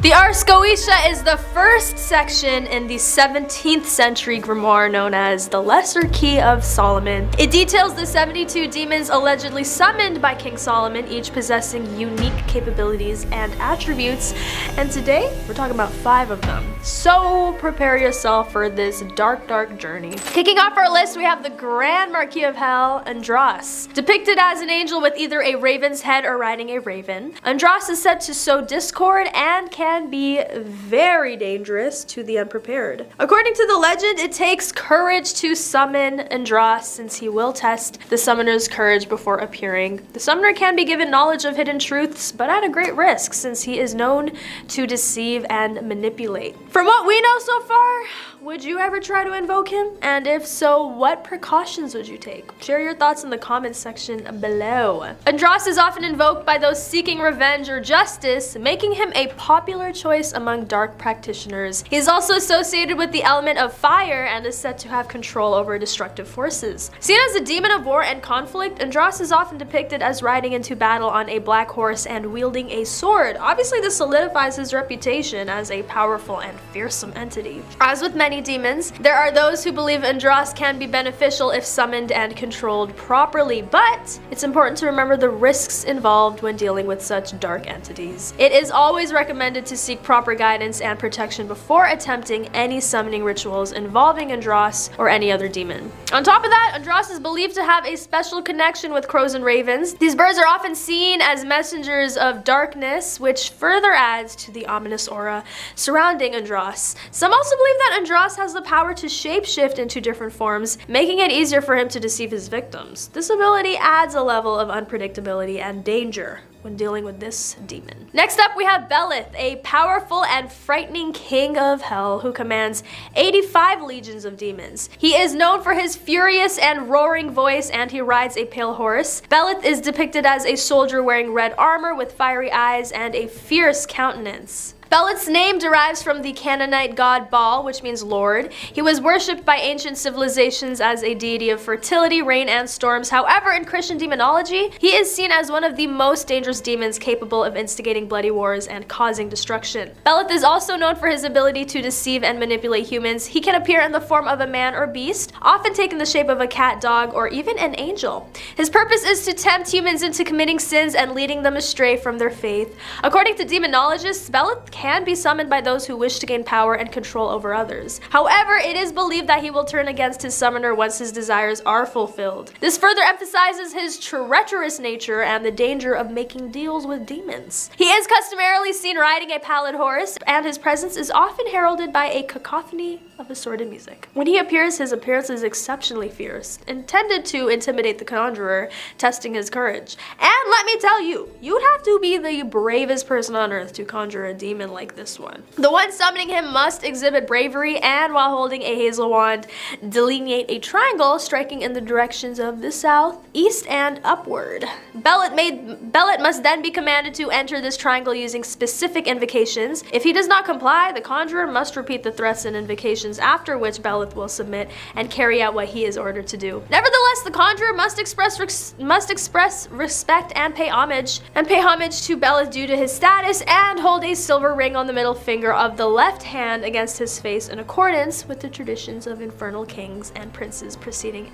The Ars Goetia is the first section in the 17th century grimoire known as the Lesser Key of Solomon. It details the 72 demons allegedly summoned by King Solomon, each possessing unique capabilities and attributes, and today we're talking about 5 of them. So prepare yourself for this dark journey. Kicking off our list, we have the Grand Marquis of Hell, Andros. Depicted as an angel with either a raven's head or riding a raven, Andros is said to sow discord and can be very dangerous to the unprepared. According to the legend, it takes courage to summon Andros, since he will test the summoner's courage before appearing. The summoner can be given knowledge of hidden truths, but at a great risk, since he is known to deceive and manipulate. From what we know so far, would you ever try to invoke him? And if so, what precautions would you take? Share your thoughts in the comments section below. Andros is often invoked by those seeking revenge or justice, making him a popular choice among dark practitioners. He is also associated with the element of fire and is said to have control over destructive forces. Seen as a demon of war and conflict, Andros is often depicted as riding into battle on a black horse and wielding a sword. Obviously, this solidifies his reputation as a powerful and fearsome entity. As with many demons, there are those who believe Andros can be beneficial if summoned and controlled properly, but it's important to remember the risks involved when dealing with such dark entities. It is always recommended to seek proper guidance and protection before attempting any summoning rituals involving Andros or any other demon. On top of that, Andros is believed to have a special connection with crows and ravens. These birds are often seen as messengers of darkness, which further adds to the ominous aura surrounding Andros. Some also believe that Andros has the power to shapeshift into different forms, making it easier for him to deceive his victims. This ability adds a level of unpredictability and danger when dealing with this demon. Next up, we have Beleth, a powerful and frightening king of hell who commands 85 legions of demons. He is known for his furious and roaring voice, and he rides a pale horse. Beleth is depicted as a soldier wearing red armor with fiery eyes and a fierce countenance. Beleth's name derives from the Canaanite god Baal, which means Lord. He was worshipped by ancient civilizations as a deity of fertility, rain, and storms. However, in Christian demonology, he is seen as one of the most dangerous demons capable of instigating bloody wars and causing destruction. Baleth is also known for his ability to deceive and manipulate humans. He can appear in the form of a man or beast, often taking the shape of a cat, dog, or even an angel. His purpose is to tempt humans into committing sins and leading them astray from their faith. According to demonologists, Baleth can be summoned by those who wish to gain power and control over others. However, it is believed that he will turn against his summoner once his desires are fulfilled. This further emphasizes his treacherous nature and the danger of making deals with demons. He is customarily seen riding a pallid horse, and his presence is often heralded by a cacophony of assorted music. When he appears, his appearance is exceptionally fierce, intended to intimidate the conjurer, testing his courage. And let me tell you, you'd have to be the bravest person on earth to conjure a demon like this one. The one summoning him must exhibit bravery, and while holding a hazel wand, delineate a triangle striking in the directions of the south, east, and upward. Beleth must then be commanded to enter this triangle using specific invocations. If he does not comply, the conjurer must repeat the threats and invocations, after which Beleth will submit and carry out what he is ordered to do. Nevertheless, the conjurer must express respect and pay homage to Beleth due to his status, and hold a silver ring on the middle finger of the left hand against his face in accordance with the traditions of infernal kings and princes preceding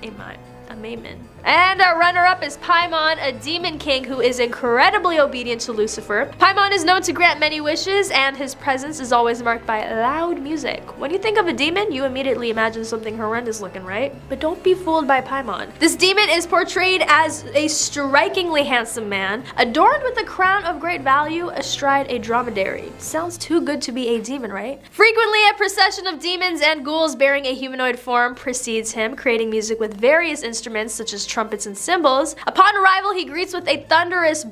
Amen. And our runner-up is Paimon, a demon king who is incredibly obedient to Lucifer. Paimon is known to grant many wishes, and his presence is always marked by loud music. When you think of a demon, you immediately imagine something horrendous looking, right? But don't be fooled by Paimon. This demon is portrayed as a strikingly handsome man, adorned with a crown of great value astride a dromedary. Sounds too good to be a demon, right? Frequently, a procession of demons and ghouls bearing a humanoid form precedes him, creating music with various instruments such as trumpets and cymbals. Upon arrival, he greets with a thunderous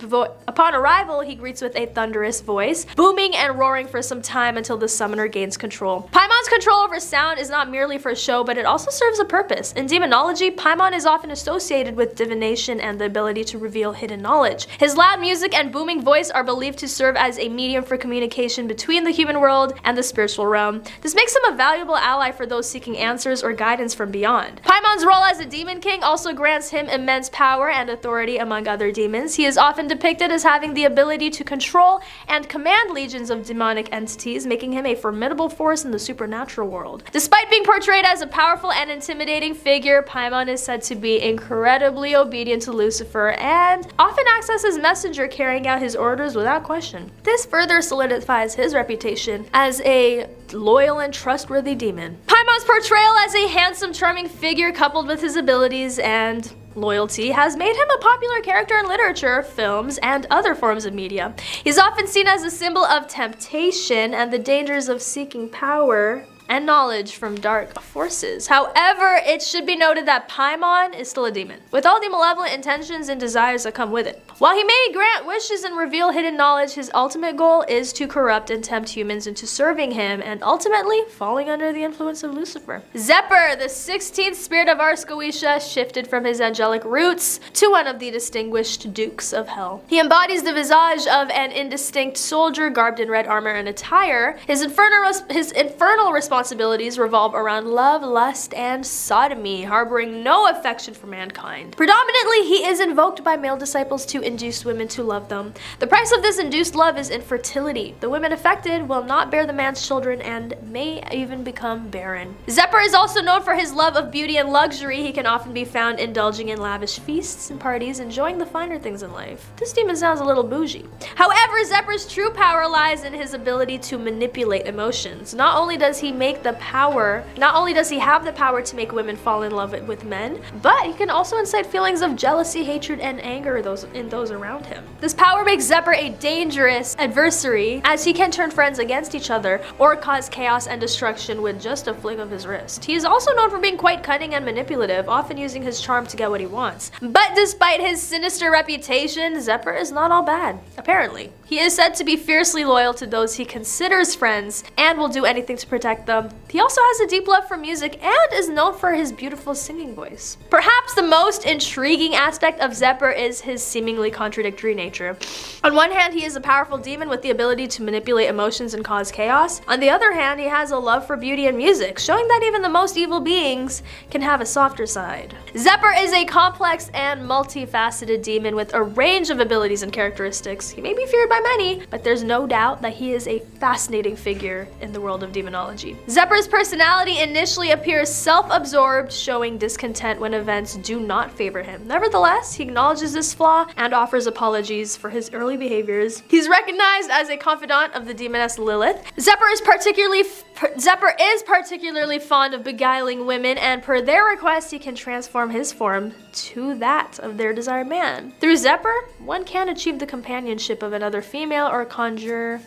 voice, booming and roaring for some time until the summoner gains control. Paimon's control over sound is not merely for show, but it also serves a purpose. In demonology, Paimon is often associated with divination and the ability to reveal hidden knowledge. His loud music and booming voice are believed to serve as a medium for communication between the human world and the spiritual realm. This makes him a valuable ally for those seeking answers or guidance from beyond. Paimon's role as a demon king horrifying also grants him immense power and authority among other demons. He is often depicted as having the ability to control and command legions of demonic entities, making him a formidable force in the supernatural world. Despite being portrayed as a powerful and intimidating figure, Paimon is said to be incredibly obedient to Lucifer and often acts as his messenger, carrying out his orders without question. This further solidifies his reputation as a loyal and trustworthy demon. Paimon's portrayal as a handsome, charming figure, coupled with his abilities and loyalty, has made him a popular character in literature, films, and other forms of media. He's often seen as a symbol of temptation and the dangers of seeking power and knowledge from dark forces. However, it should be noted that Paimon is still a demon, with all the malevolent intentions and desires that come with it. While he may grant wishes and reveal hidden knowledge, his ultimate goal is to corrupt and tempt humans into serving him and ultimately falling under the influence of Lucifer. Zephr, the 16th spirit of Ars Goetia, shifted from his angelic roots to one of the distinguished dukes of hell. He embodies the visage of an indistinct soldier garbed in red armor and attire. His infernal responsibilities revolve around love, lust, and sodomy, harboring no affection for mankind. Predominantly, he is invoked by male disciples to induce women to love them. The price of this induced love is infertility. The women affected will not bear the man's children and may even become barren. Zephr is also known for his love of beauty and luxury. He can often be found indulging in lavish feasts and parties, enjoying the finer things in life. This demon sounds a little bougie. However, Zephyr's true power lies in his ability to manipulate emotions. Not only does he have the power to make women fall in love with men, but he can also incite feelings of jealousy, hatred, and anger in those around him. This power makes Zephr a dangerous adversary, as he can turn friends against each other or cause chaos and destruction with just a flick of his wrist. He is also known for being quite cunning and manipulative, often using his charm to get what he wants. But despite his sinister reputation, Zephr is not all bad, apparently. He is said to be fiercely loyal to those he considers friends and will do anything to protect them. He also has a deep love for music and is known for his beautiful singing voice. Perhaps the most intriguing aspect of Zephr is his seemingly contradictory nature. On one hand, he is a powerful demon with the ability to manipulate emotions and cause chaos. On the other hand, he has a love for beauty and music, showing that even the most evil beings can have a softer side. Zephr is a complex and multifaceted demon with a range of abilities and characteristics. He may be feared by many, but there's no doubt that he is a fascinating figure in the world of demonology. Zephyr's personality initially appears self-absorbed, showing discontent when events do not favor him. Nevertheless, he acknowledges this flaw and offers apologies for his early behaviors. He's recognized as a confidant of the demoness Lilith. Zephr is particularly fond of beguiling women, and per their request, he can transform his form to that of their desired man. Through Zephr, one can achieve the companionship of another female or conjure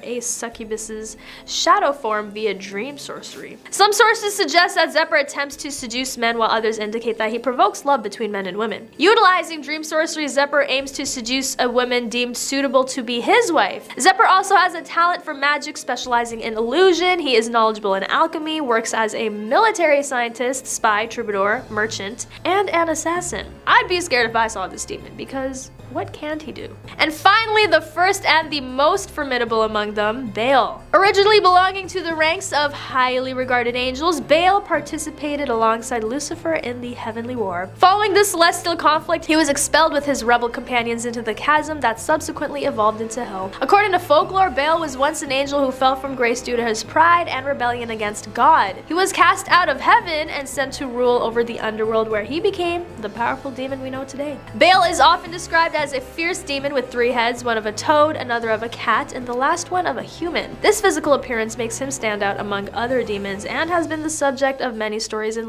a succubus's shadow form via dream sorcery. Some sources suggest that Zephr attempts to seduce men, while others indicate that he provokes love between men and women. Utilizing dream sorcery, Zephr aims to seduce a woman deemed suitable to be his wife. Zephr also has a talent for magic, specializing in illusion. He is knowledgeable in alchemy, works as a military scientist, spy, troubadour, merchant, and an assassin. I'd be scared if I saw this demon, because what can't he do? And finally, the first and the most formidable among them, Bale. Originally belonging to the ranks of highly regarded angels, Bale participated alongside Lucifer in the heavenly war. Following this celestial conflict, he was expelled with his rebel companions into the chasm that subsequently evolved into hell. According to folklore, Bale was once an angel who fell from grace due to his pride and rebellion against God. He was cast out of heaven and sent to rule over the underworld, where he became the powerful demon we know today. Bale is often described as a fierce demon with 3 heads, one of a toad, another of a cat, and the last one of a human. This physical appearance makes him stand out among other demons and has been the subject of many stories and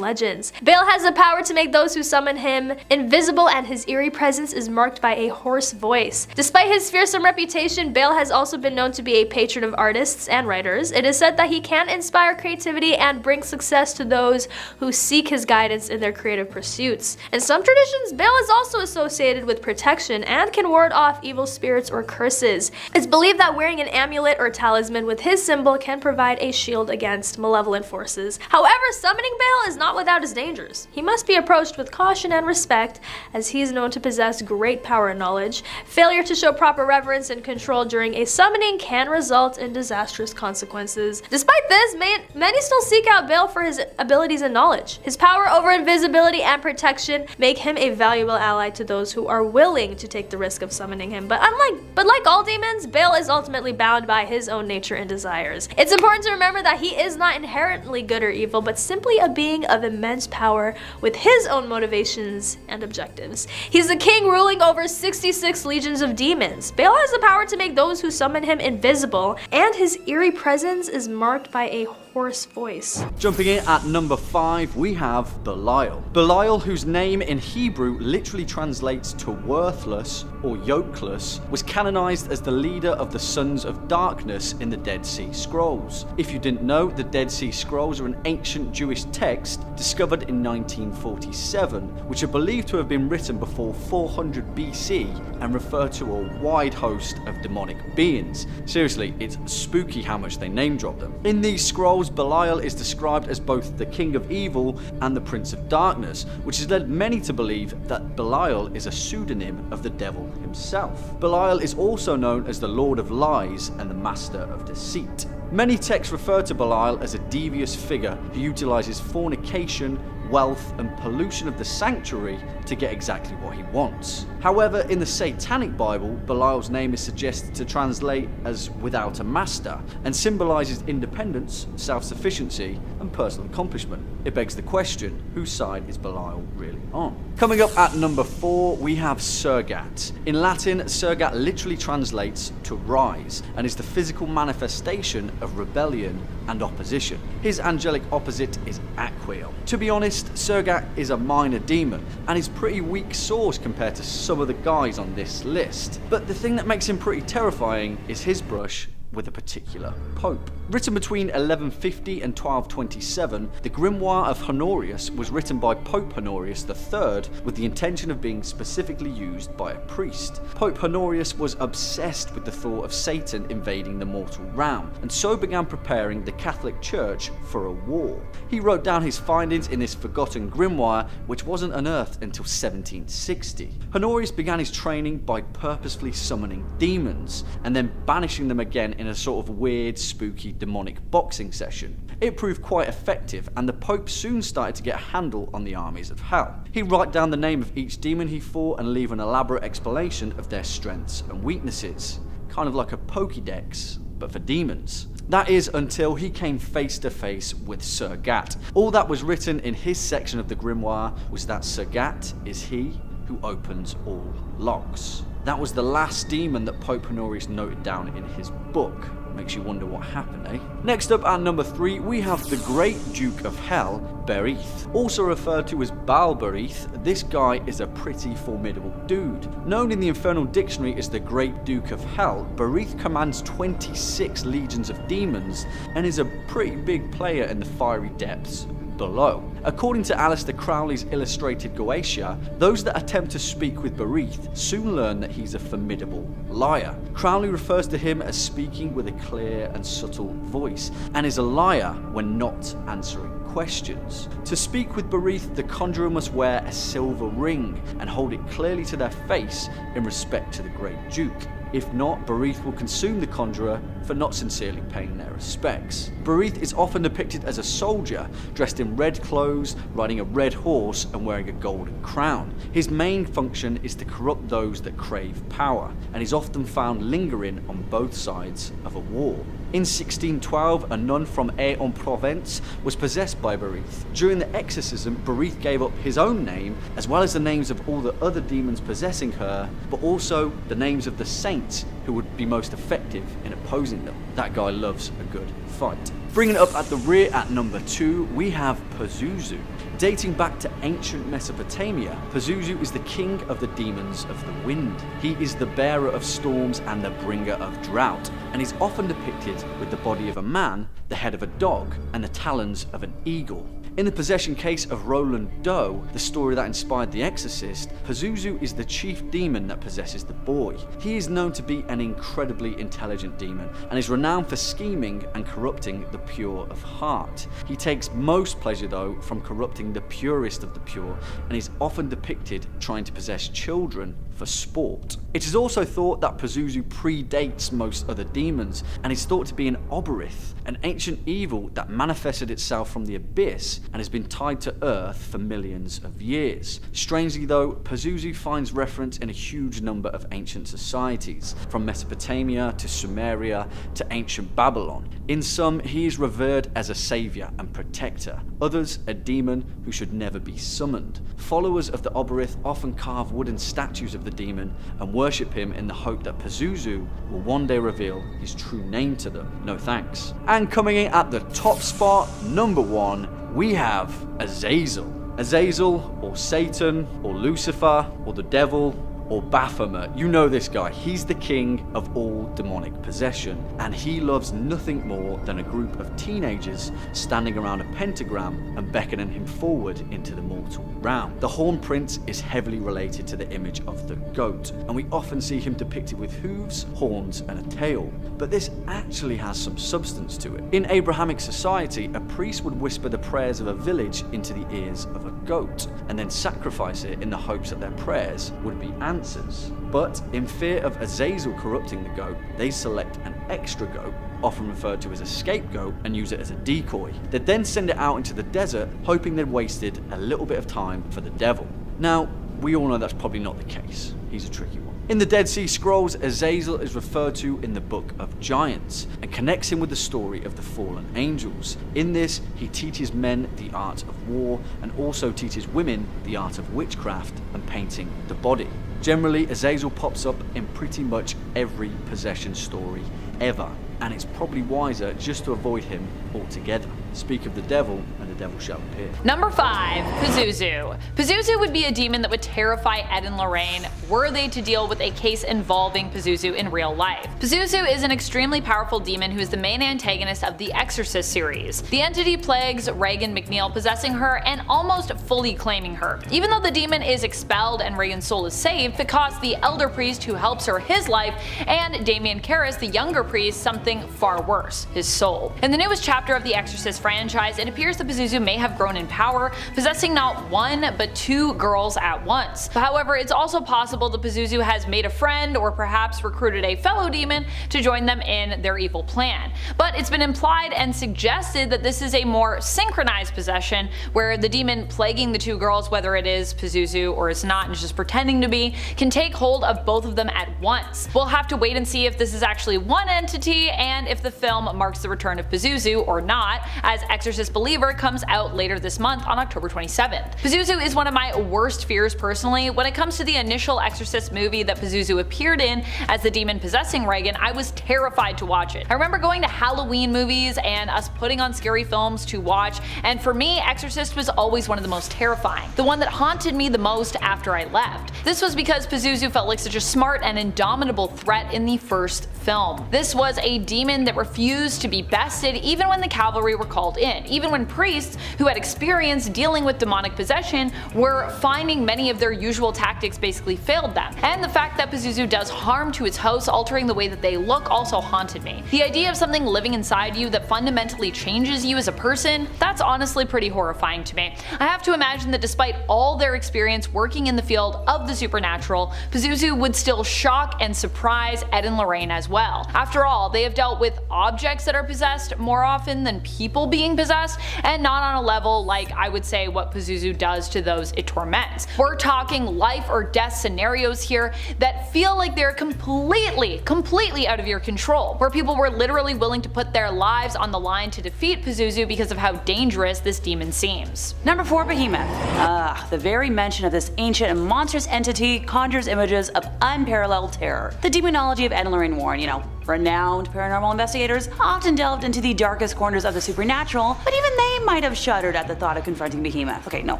legends. Bale has the power to make those who summon him invisible, and his eerie presence is marked by a hoarse voice. Despite his fearsome reputation, Bale has also been known to be a patron of artists and writers. It is said that he can inspire creativity and bring success to those who seek his guidance in their creative pursuits. And some traditions, Bale is also associated with protection and can ward off evil spirits or curses. It's believed that wearing an amulet or talisman with his symbol can provide a shield against malevolent forces. However, summoning Bale is not without its dangers. He must be approached with caution and respect, as he is known to possess great power and knowledge. Failure to show proper reverence and control during a summoning can result in disastrous consequences. Despite this, many still seek out Bale for his abilities and knowledge. His power over invisibility and protection make him a valuable ally to those who are willing to take the risk of summoning him. But like all demons, Bale is ultimately bound by his own nature and desires. It's important to remember that he is not inherently good or evil, but simply a being of immense power with his own motivations and objectives. He's the king ruling over 66 legions of demons. Bale has the power to make those who summon him invisible, and his eerie presence is marked by a hoarse voice. Jumping in at number 5, we have Balyle. Balyle, whose name in Hebrew literally translates to worthless or yokeless, was canonized as the leader of the Sons of Darkness in the Dead Sea Scrolls. If you didn't know, the Dead Sea Scrolls are an ancient Jewish text discovered in 1947, which are believed to have been written before 400 BC and refer to a wide host of demonic beings. Seriously, it's spooky how much they name drop them. In these scrolls, Balyle is described as both the king of evil and the prince of darkness, which has led many to believe that Balyle is a pseudonym of the devil himself. Balyle is also known as the Lord of Lies and the Master of Deceit. Many texts refer to Balyle as a devious figure who utilizes fornication, wealth, and pollution of the sanctuary to get exactly what he wants. However, in the Satanic Bible, Belial's name is suggested to translate as without a master, and symbolizes independence, self-sufficiency, and personal accomplishment. It begs the question, whose side is Belial really on? Coming up at number 4, we have Sergat. In Latin, Sergat literally translates to rise, and is the physical manifestation of rebellion and opposition. His angelic opposite is Aquiel. To be honest, Sergat is a minor demon, and is pretty weak sauce compared to some of the guys on this list. But the thing that makes him pretty terrifying is his brush with a particular pope. Written between 1150 and 1227, the Grimoire of Honorius was written by Pope Honorius III with the intention of being specifically used by a priest. Pope Honorius was obsessed with the thought of Satan invading the mortal realm, and so began preparing the Catholic Church for a war. He wrote down his findings in this forgotten grimoire, which wasn't unearthed until 1760. Honorius began his training by purposefully summoning demons, and then banishing them again in a sort of weird, spooky, demonic boxing session. It proved quite effective, and the Pope soon started to get a handle on the armies of hell. He'd write down the name of each demon he fought and leave an elaborate explanation of their strengths and weaknesses. Kind of like a Pokédex, but for demons. That is until he came face to face with Sergat. All that was written in his section of the grimoire was that Sergat is he who opens all locks. That was the last demon that Pope Honorius noted down in his book. Makes you wonder what happened, eh? Next up at number 3, we have the Great Duke of Hell, Bereith. Also referred to as Baal Bereith, this guy is a pretty formidable dude. Known in the Infernal Dictionary as the Great Duke of Hell, Bereith commands 26 legions of demons and is a pretty big player in the fiery depths below. According to Aleister Crowley's illustrated Goetia, those that attempt to speak with Bereith soon learn that he's a formidable liar. Crowley refers to him as speaking with a clear and subtle voice, and is a liar when not answering questions. To speak with Bereith, the conjurer must wear a silver ring and hold it clearly to their face in respect to the Great Duke. If not, Bereith will consume the conjurer for not sincerely paying their respects. Bereith is often depicted as a soldier, dressed in red clothes, riding a red horse and wearing a golden crown. His main function is to corrupt those that crave power, and is often found lingering on both sides of a war. In 1612, a nun from Aix-en-Provence was possessed by Bereith. During the exorcism, Bereith gave up his own name, as well as the names of all the other demons possessing her, but also the names of the saints who would be most effective in opposing them. That guy loves a good fight. Bringing it up at the rear at number 2, we have Pizuzu. Dating back to ancient Mesopotamia, Pizuzu is the king of the demons of the wind. He is the bearer of storms and the bringer of drought, and is often depicted with the body of a man, the head of a dog, and the talons of an eagle. In the possession case of Roland Doe, the story that inspired The Exorcist, Pizuzu is the chief demon that possesses the boy. He is known to be an incredibly intelligent demon and is renowned for scheming and corrupting the pure of heart. He takes most pleasure though from corrupting the purest of the pure and is often depicted trying to possess children for sport. It is also thought that Pizuzu predates most other demons and is thought to be an Oberith, an ancient evil that manifested itself from the abyss and has been tied to Earth for millions of years. Strangely though, Pizuzu finds reference in a huge number of ancient societies, from Mesopotamia to Sumeria to ancient Babylon. In some, he is revered as a savior and protector, others a demon who should never be summoned. Followers of the Oberith often carve wooden statues of the demon and worship him in the hope that Pizuzu will one day reveal his true name to them. No thanks. And coming in at the top spot, number 1, we have Aazil. Azazel, or Satan, or Lucifer, or the devil, or Baphomet. You know this guy. He's the king of all demonic possession, and he loves nothing more than a group of teenagers standing around a pentagram and beckoning him forward into the mortal realm. The Horn Prince is heavily related to the image of the goat, and we often see him depicted with hooves, horns, and a tail. But this actually has some substance to it. In Abrahamic society, a priest would whisper the prayers of a village into the ears of a goat, and then sacrifice it in the hopes that their prayers would be answers. But in fear of Azazel corrupting the goat, they select an extra goat, often referred to as a scapegoat, and use it as a decoy. They'd then send it out into the desert, hoping they'd wasted a little bit of time for the devil. Now, we all know that's probably not the case. He's a tricky one. In the Dead Sea Scrolls, Azazel is referred to in the Book of Giants and connects him with the story of the fallen angels. In this, he teaches men the art of war and also teaches women the art of witchcraft and painting the body. Generally, Azazel pops up in pretty much every possession story ever, and it's probably wiser just to avoid him altogether. Speak of the devil, and the devil shall appear. Number 5, Pizuzu. Pizuzu would be a demon that would terrify Ed and Lorraine were they to deal with a case involving Pizuzu in real life. Pizuzu is an extremely powerful demon who is the main antagonist of the Exorcist series. The entity plagues Regan McNeil, possessing her and almost fully claiming her. Even though the demon is expelled and Regan's soul is saved, it costs the elder priest who helps her his life and Damien Karras, the younger priest, something far worse, his soul. In the newest chapter of the Exorcist franchise, it appears that Pizuzu may have grown in power, possessing not one but 2 girls at once. However, it's also possible that Pizuzu has made a friend or perhaps recruited a fellow demon to join them in their evil plan. But it's been implied and suggested that this is a more synchronized possession, where the demon plaguing the 2 girls, whether it is Pizuzu or is not and is just pretending to be, can take hold of both of them at once. We'll have to wait and see if this is actually one entity and if the film marks the return of Pizuzu or not, as Exorcist Believer comes out later this month on October 27th. Pizuzu is one of my worst fears personally. When it comes to the initial Exorcist movie that Pizuzu appeared in as the demon possessing Regan, I was terrified to watch it. I remember going to Halloween movies and us putting on scary films to watch, and for me, Exorcist was always one of the most terrifying, the one that haunted me the most after I left. This was because Pizuzu felt like such a smart and indomitable threat in the first film. This was a demon that refused to be bested even when the cavalry were called in, even when priests who had experience dealing with demonic possession were finding many of their usual tactics basically failed them. And the fact that Pizuzu does harm to its hosts, altering the way that they look, also haunted me. The idea of something living inside you that fundamentally changes you as a person, that's honestly pretty horrifying to me. I have to imagine that despite all their experience working in the field of the supernatural, Pizuzu would still shock and surprise Ed and Lorraine as well. After all, they have dealt with objects that are possessed more often than people being possessed, and not on a level like I would say what Pizuzu does to those it torments. We're talking life or death scenarios here that feel like they're completely out of your control, where people were literally willing to put their lives on the line to defeat Pizuzu because of how dangerous this demon seems. Number 4, Behemoth. The very mention of this ancient and monstrous entity conjures images of unparalleled terror. The demonology of Ed and Lorraine Warren, Renowned paranormal investigators often delved into the darkest corners of the supernatural, but even they might have shuddered at the thought of confronting Behemoth. Okay, no,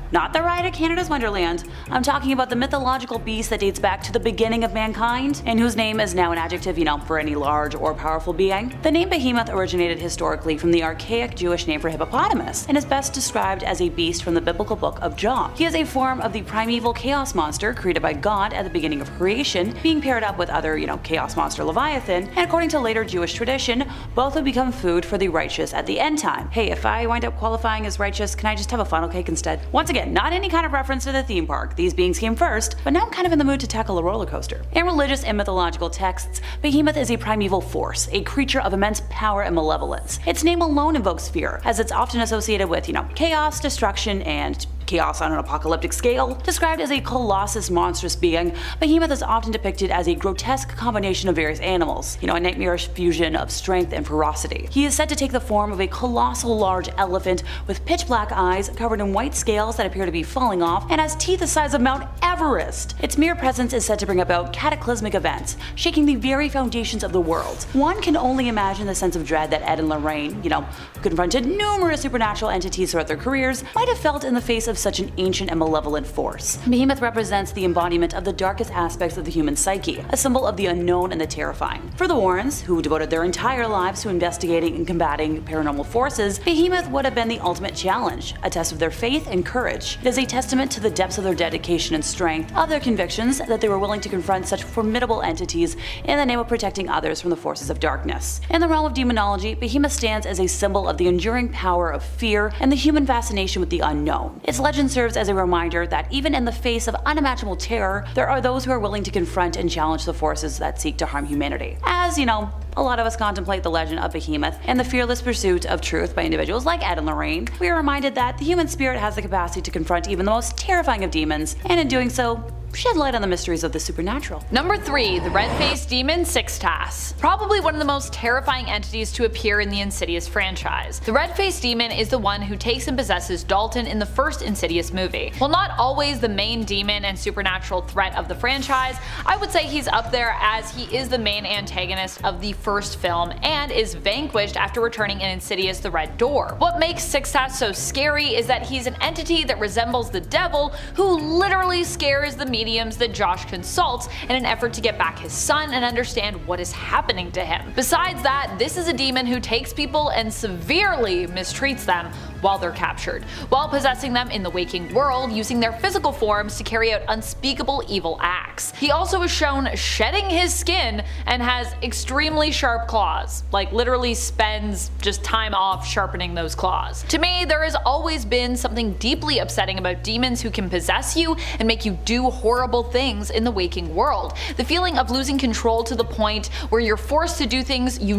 not the ride at Canada's Wonderland. I'm talking about the mythological beast that dates back to the beginning of mankind, and whose name is now an adjective, for any large or powerful being. The name Behemoth originated historically from the archaic Jewish name for hippopotamus, and is best described as a beast from the biblical book of Job. He is a form of the primeval chaos monster created by God at the beginning of creation, being paired up with other, chaos monster Leviathan, and according to later Jewish tradition, both would become food for the righteous at the end time. Hey, if I wind up qualifying as righteous, can I just have a funnel cake instead? Once again, not any kind of reference to the theme park. These beings came first, but now I'm kind of in the mood to tackle a roller coaster. In religious and mythological texts, Behemoth is a primeval force, a creature of immense power and malevolence. Its name alone invokes fear, as it's often associated with, chaos, destruction, and chaos on an apocalyptic scale. Described as a colossus monstrous being, Behemoth is often depicted as a grotesque combination of various animals, a nightmarish fusion of strength and ferocity. He is said to take the form of a colossal large elephant with pitch black eyes covered in white scales that appear to be falling off, and has teeth the size of Mount Everest. Its mere presence is said to bring about cataclysmic events, shaking the very foundations of the world. One can only imagine the sense of dread that Ed and Lorraine, who confronted numerous supernatural entities throughout their careers, might have felt in the face of such an ancient and malevolent force. Behemoth represents the embodiment of the darkest aspects of the human psyche, a symbol of the unknown and the terrifying. For the Warrens, who devoted their entire lives to investigating and combating paranormal forces, Behemoth would have been the ultimate challenge, a test of their faith and courage. It is a testament to the depths of their dedication and strength, of their convictions that they were willing to confront such formidable entities in the name of protecting others from the forces of darkness. In the realm of demonology, Behemoth stands as a symbol of the enduring power of fear and the human fascination with the unknown. Its legend serves as a reminder that even in the face of unimaginable terror, there are those who are willing to confront and challenge the forces that seek to harm humanity. As, a lot of us contemplate the legend of Behemoth and the fearless pursuit of truth by individuals like Ed and Lorraine, we are reminded that the human spirit has the capacity to confront even the most terrifying of demons, and in doing so, shed light on the mysteries of the supernatural. Number 3. The red-faced demon Sixatas. Probably one of the most terrifying entities to appear in the Insidious franchise. The red-faced demon is the one who takes and possesses Dalton in the first Insidious movie. While not always the main demon and supernatural threat of the franchise, I would say he's up there as he is the main antagonist of the first film and is vanquished after returning in Insidious the Red Door. What makes Sixatas so scary is that he's an entity that resembles the devil, who literally scares the mediums that Josh consults in an effort to get back his son and understand what is happening to him. Besides that, this is a demon who takes people and severely mistreats them while they're captured, while possessing them in the waking world, using their physical forms to carry out unspeakable evil acts. He also is shown shedding his skin and has extremely sharp claws, like literally spends just time off sharpening those claws. To me, there has always been something deeply upsetting about demons who can possess you and make you do horrible things in the waking world. The feeling of losing control to the point where you're forced to do things you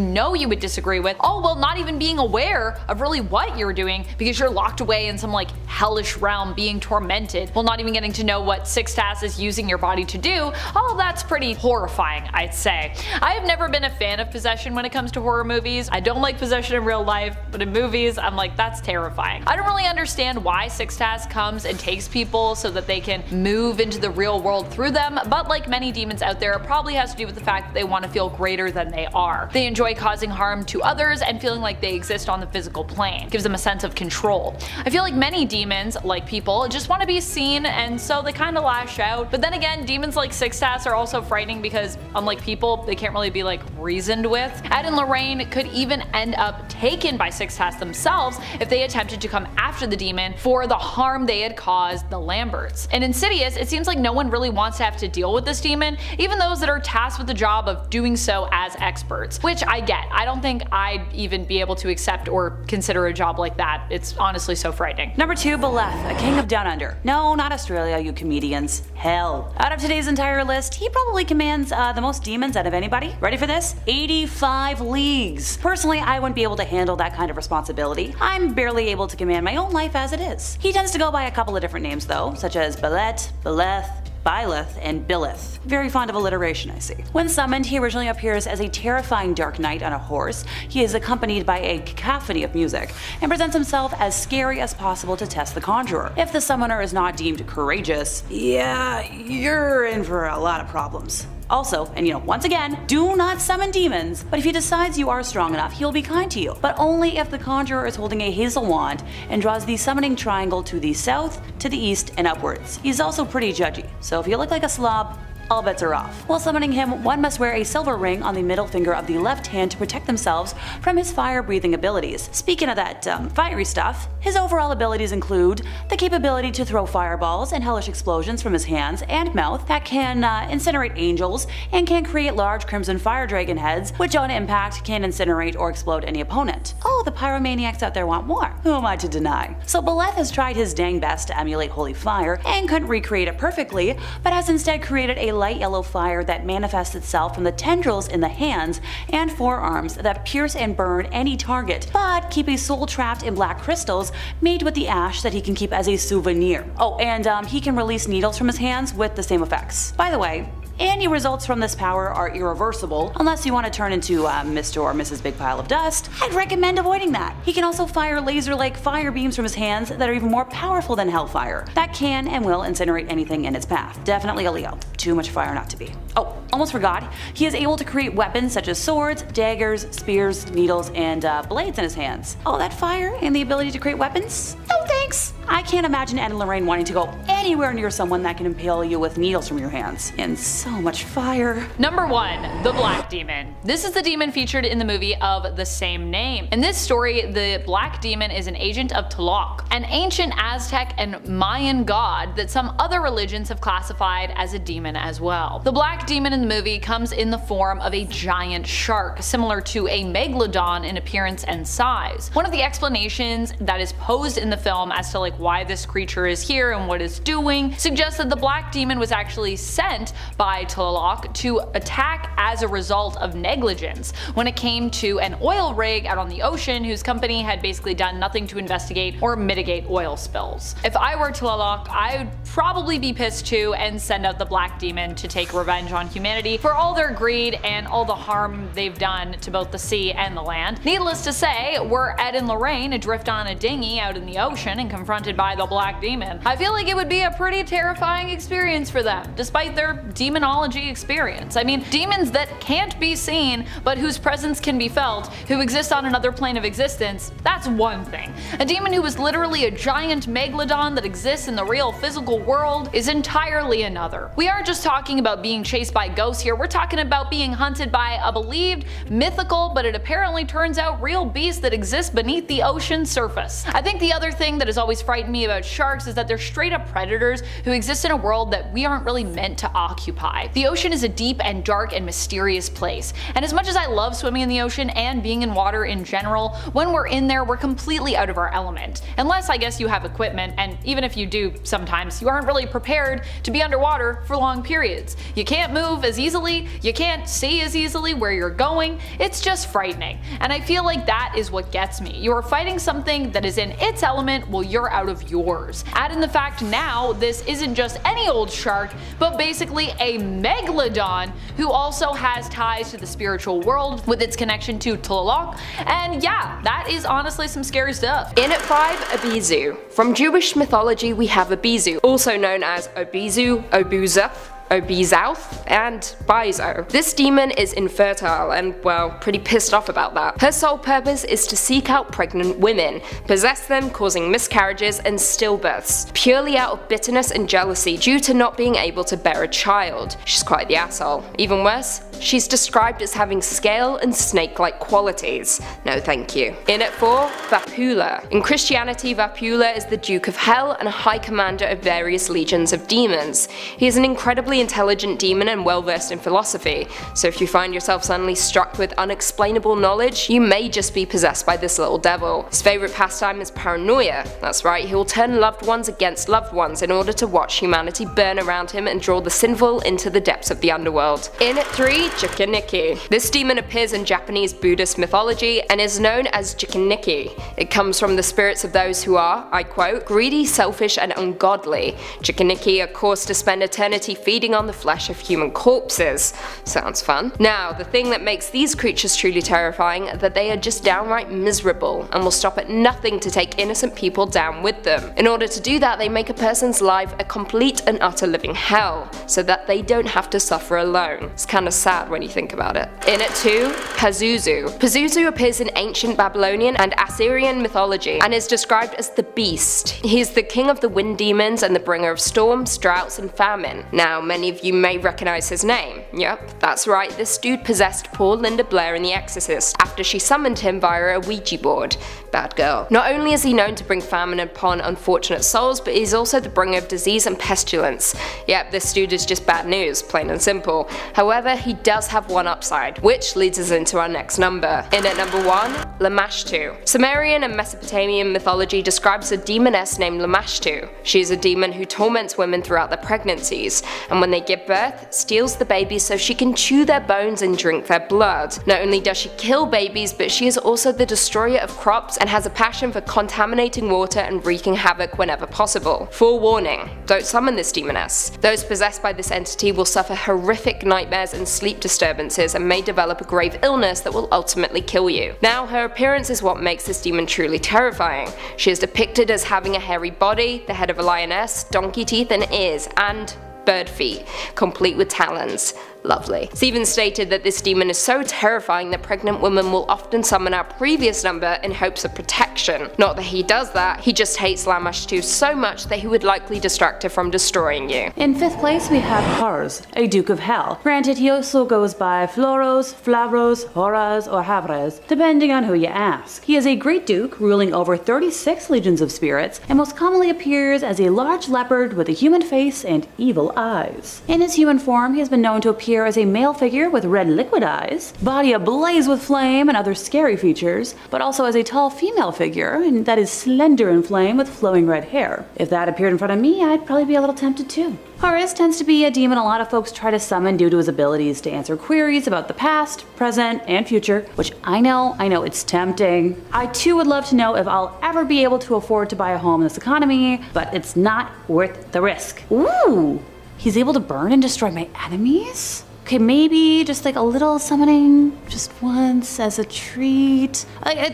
would disagree with, all while not even being aware of really what you're doing because you're locked away in some hellish realm being tormented while not even getting to know what Sixatas is using your body to do. All of that's pretty horrifying, I'd say. I have never been a fan of possession when it comes to horror movies. I don't like possession in real life, but in movies I'm like, that's terrifying. I don't really understand why Sixatas comes and takes people so that they can move into the real world through them, but like many demons out there, it probably has to do with the fact that they want to feel greater than they are. They enjoy causing harm to others and feeling like they exist on the physical plane. It gives them a sense of control. I feel like many demons, like people, just want to be seen, and so they kind of lash out. But then again, demons like Sixatas are also frightening because, unlike people, they can't really be reasoned with. Ed and Lorraine could even end up taken by Sixatas themselves if they attempted to come after the demon for the harm they had caused the Lamberts. In Insidious, it seems like no one really wants to have to deal with this demon, even those that are tasked with the job of doing so as experts, which I get. I don't think I'd even be able to accept or consider a job like that. It's honestly so frightening. Number 2, Baleth, a king of Down Under. No, not Australia, you comedians. Hell. Out of today's entire list, he probably commands the most demons out of anybody. Ready for this? 85 leagues. Personally, I wouldn't be able to handle that kind of responsibility. I'm barely able to command my own life as it is. He tends to go by a couple of different names though, such as Beleth, Beleth, Byleth, and Bereith. Very fond of alliteration, I see. When summoned, he originally appears as a terrifying dark knight on a horse. He is accompanied by a cacophony of music, and presents himself as scary as possible to test the conjurer. If the summoner is not deemed courageous, yeah, you're in for a lot of problems. Also, and once again, do not summon demons, but if he decides you are strong enough, he'll be kind to you. But only if the conjurer is holding a hazel wand and draws the summoning triangle to the south, to the east, and upwards. He's also pretty judgy, so if you look like a slob, all bets are off. While summoning him, one must wear a silver ring on the middle finger of the left hand to protect themselves from his fire-breathing abilities. Speaking of that fiery stuff, his overall abilities include the capability to throw fireballs and hellish explosions from his hands and mouth that can incinerate angels and can create large crimson fire dragon heads, which on impact can incinerate or explode any opponent. Oh, the pyromaniacs out there want more. Who am I to deny? So Baleth has tried his dang best to emulate holy fire and couldn't recreate it perfectly, but has instead created a light yellow fire that manifests itself from the tendrils in the hands and forearms that pierce and burn any target, but keep a soul trapped in black crystals made with the ash that he can keep as a souvenir. Oh, and he can release needles from his hands with the same effects. By the way, any results from this power are irreversible unless you want to turn into Mr. or Mrs. Big Pile of Dust. I'd recommend avoiding that. He can also fire laser-like fire beams from his hands that are even more powerful than hellfire, that can and will incinerate anything in its path. Definitely a Leo. Too much fire not to be. Oh, almost forgot. He is able to create weapons such as swords, daggers, spears, needles, and blades in his hands. All that fire and the ability to create weapons? No thanks. I can't imagine Ed and Lorraine wanting to go anywhere near someone that can impale you with needles from your hands. And so much fire. Number 1, the Black Demon. This is the demon featured in the movie of the same name. In this story, the Black Demon is an agent of Tlaloc, an ancient Aztec and Mayan god that some other religions have classified as a demon as well. The Black Demon in the movie comes in the form of a giant shark, similar to a megalodon in appearance and size. One of the explanations that is posed in the film as to why this creature is here and what it's doing suggests that the Black Demon was actually sent by Tlaloc to attack as a result of negligence when it came to an oil rig out on the ocean whose company had basically done nothing to investigate or mitigate oil spills. If I were Tlaloc, I would probably be pissed too and send out the Black Demon to take revenge on humanity for all their greed and all the harm they've done to both the sea and the land. Needless to say, were Ed and Lorraine adrift on a dinghy out in the ocean and confronted by the Black Demon, I feel like it would be a pretty terrifying experience for them, despite their demonology experience. I mean, demons that can't be seen, but whose presence can be felt, who exist on another plane of existence, that's one thing. A demon who is literally a giant megalodon that exists in the real physical world is entirely another. We aren't just talking about being chased by ghosts here, we're talking about being hunted by a believed, mythical, but it apparently turns out real beast that exists beneath the ocean surface. I think the other thing that has always frightened me about sharks is that they're straight up predators who exist in a world that we aren't really meant to occupy. The ocean is a deep and dark and mysterious place, and as much as I love swimming in the ocean and being in water in general, when we're in there we're completely out of our element. Unless I guess you have equipment, and even if you do sometimes, you aren't really prepared to be underwater for long periods. You can't move as easily, you can't see as easily where you're going, it's just frightening. And I feel like that is what gets me. You are fighting something that is in its element while you're out of yours. Add in the fact now this isn't just any old shark, but basically a megalodon who also has ties to the spiritual world with its connection to Tlaloc, and yeah, that is honestly some scary stuff. In at 5, Abizu. From Jewish mythology we have Abizu, also known as Obizu, Obuzeth, Obizouth, and Bizo. This demon is infertile and, well, pretty pissed off about that. Her sole purpose is to seek out pregnant women, possess them, causing miscarriages and stillbirths, purely out of bitterness and jealousy due to not being able to bear a child. She's quite the asshole. Even worse, she's described as having scale and snake-like qualities. No thank you. In at 4, Vapula. In Christianity, Vapula is the Duke of Hell and a high commander of various legions of demons. He is an incredibly intelligent demon and well versed in philosophy, so if you find yourself suddenly struck with unexplainable knowledge, you may just be possessed by this little devil. His favourite pastime is paranoia. That's right, he will turn loved ones against loved ones in order to watch humanity burn around him and draw the sinful into the depths of the underworld. In at 3, Jikiniki. This demon appears in Japanese Buddhist mythology and is known as Jikiniki. It comes from the spirits of those who are, I quote, greedy, selfish, and ungodly. Jikiniki are caused to spend eternity feeding on the flesh of human corpses. Sounds fun. Now, the thing that makes these creatures truly terrifying is that they are just downright miserable and will stop at nothing to take innocent people down with them. In order to do that, they make a person's life a complete and utter living hell, so that they don't have to suffer alone. It's kinda sad when you think about it. In it too, Pizuzu. Pizuzu appears in ancient Babylonian and Assyrian mythology and is described as the beast. He is the king of the wind demons and the bringer of storms, droughts, and famine. Now, many of you may recognize his name. Yep, that's right, this dude possessed poor Linda Blair in The Exorcist after she summoned him via a Ouija board. Bad girl. Not only is he known to bring famine upon unfortunate souls, but he's also the bringer of disease and pestilence. Yep, this dude is just bad news, plain and simple. However, he does have one upside, which leads us into our next number. In at number 1, Lamashtu. Sumerian and Mesopotamian mythology describes a demoness named Lamashtu. She is a demon who torments women throughout their pregnancies, and when they give birth, steals the babies so she can chew their bones and drink their blood. Not only does she kill babies, but she is also the destroyer of crops and has a passion for contaminating water and wreaking havoc whenever possible. Forewarning, don't summon this demoness. Those possessed by this entity will suffer horrific nightmares and sleep disturbances and may develop a grave illness that will ultimately kill you. Now, her appearance is what makes this demon truly terrifying. She is depicted as having a hairy body, the head of a lioness, donkey teeth and ears, and bird feet, complete with talons. Lovely. It's even stated that this demon is so terrifying that pregnant women will often summon our previous number in hopes of protection. Not that he does that, he just hates Lamashtu so much that he would likely distract her from destroying you. In 5th place we have Horus, a Duke of Hell. Granted, he also goes by Floros, Flavros, Horas, or Havres, depending on who you ask. He is a great duke, ruling over 36 legions of spirits, and most commonly appears as a large leopard with a human face and evil eyes. In his human form, he has been known to appear as a male figure with red liquid eyes, body ablaze with flame and other scary features, but also as a tall female figure, and that is slender in flame with flowing red hair. If that appeared in front of me, I'd probably be a little tempted too. Horus tends to be a demon a lot of folks try to summon due to his abilities to answer queries about the past, present, and future, which I know it's tempting. I too would love to know if I'll ever be able to afford to buy a home in this economy, but it's not worth the risk. Ooh! He's able to burn and destroy my enemies? Okay, maybe just like a little summoning just once as a treat.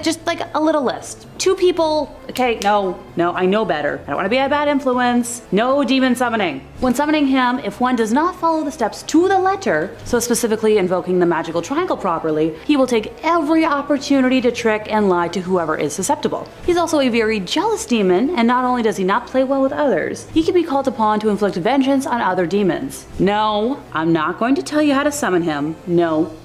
Just like a little list. 2 people. Okay, no, I know better. I don't want to be a bad influence. No demon summoning. When summoning him, if one does not follow the steps to the letter, so specifically invoking the magical triangle properly, he will take every opportunity to trick and lie to whoever is susceptible. He's also a very jealous demon, and not only does he not play well with others, he can be called upon to inflict vengeance on other demons. No, I'm not going to tell you how to summon him. No.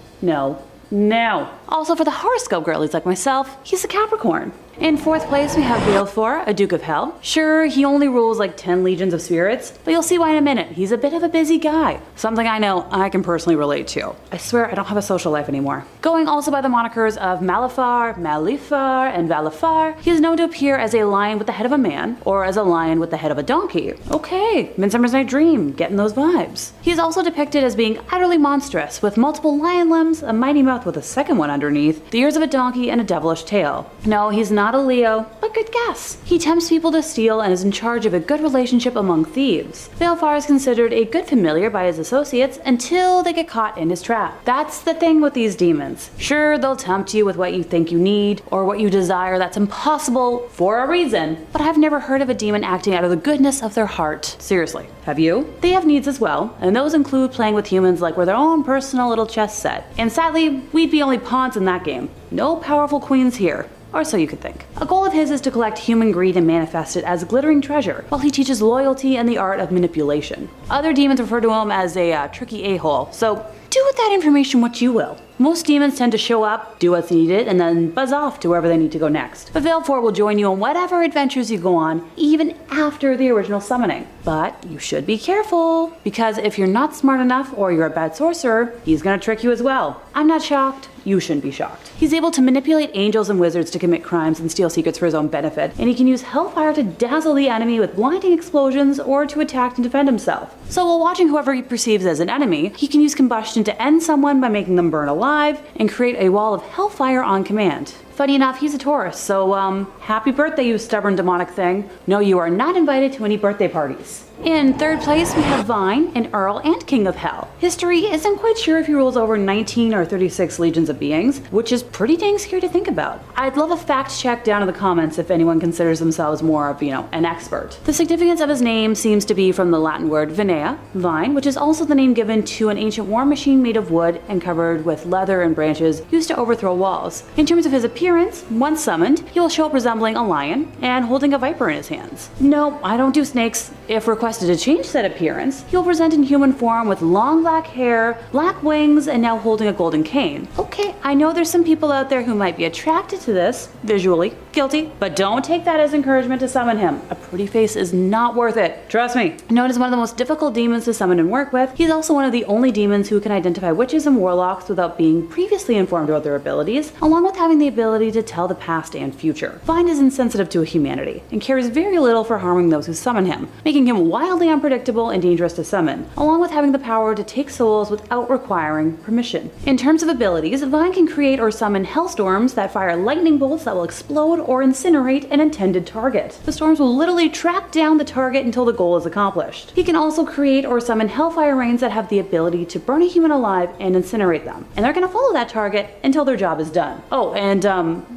Also, for the horoscope girlies like myself, he's a Capricorn. In 4th place, we have Belfar, a Duke of Hell. Sure, he only rules like 10 legions of spirits, but you'll see why in a minute. He's a bit of a busy guy. Something I know I can personally relate to. I swear I don't have a social life anymore. Going also by the monikers of Malefar, Malefar, and Valefar, he is known to appear as a lion with the head of a man, or as a lion with the head of a donkey. Okay, Midsummer's Night Dream, getting those vibes. He is also depicted as being utterly monstrous, with multiple lion limbs, a mighty mouth with a second one underneath, the ears of a donkey, and a devilish tail. No, he's not a Leo, but good guess. He tempts people to steal and is in charge of a good relationship among thieves. Belfar is considered a good familiar by his associates until they get caught in his trap. That's the thing with these demons. Sure, they'll tempt you with what you think you need, or what you desire that's impossible for a reason, but I've never heard of a demon acting out of the goodness of their heart. Seriously, have you? They have needs as well, and those include playing with humans like we're their own personal little chess set. And sadly, we'd be only pawns in that game. No powerful queens here. Or so you could think. A goal of his is to collect human greed and manifest it as glittering treasure, while he teaches loyalty and the art of manipulation. Other demons refer to him as a tricky a-hole, so do with that information what you will. Most demons tend to show up, do what's needed, and then buzz off to wherever they need to go next. But Belfar will join you on whatever adventures you go on, even after the original summoning. but you should be careful, because if you're not smart enough or you're a bad sorcerer, he's gonna trick you as well. I'm not shocked. You shouldn't be shocked. He's able to manipulate angels and wizards to commit crimes and steal secrets for his own benefit, and he can use hellfire to dazzle the enemy with blinding explosions or to attack and defend himself. So while watching whoever he perceives as an enemy, he can use combustion to end someone by making them burn alive and create a wall of hellfire on command. Funny enough, he's a Taurus, so happy birthday, you stubborn demonic thing. No, you are not invited to any birthday parties. In third place, we have Vine, an Earl and King of Hell. History isn't quite sure if he rules over 19 or 36 legions of beings, which is pretty dang scary to think about. I'd love a fact check down in the comments if anyone considers themselves more of, an expert. The significance of his name seems to be from the Latin word vinea, vine, which is also the name given to an ancient war machine made of wood and covered with leather and branches used to overthrow walls. In terms of his appearance, once summoned, he will show up resembling a lion and holding a viper in his hands. No, I don't do snakes. If requested to change that appearance, he will present in human form with long black hair, black wings, and now holding a golden cane. Okay, I know there's some people out there who might be attracted to this, visually, guilty, but don't take that as encouragement to summon him. A pretty face is not worth it, trust me. Known as one of the most difficult demons to summon and work with, he's also one of the only demons who can identify witches and warlocks without being previously informed about their abilities, along with having the ability to tell the past and future. Vine is insensitive to humanity, and cares very little for harming those who summon him, making him wildly unpredictable and dangerous to summon, along with having the power to take souls without requiring permission. In terms of abilities, Vine can create or summon hellstorms that fire lightning bolts that will explode or incinerate an intended target. The storms will literally track down the target until the goal is accomplished. He can also create or summon hellfire rains that have the ability to burn a human alive and incinerate them, and they're gonna follow that target until their job is done. Oh, and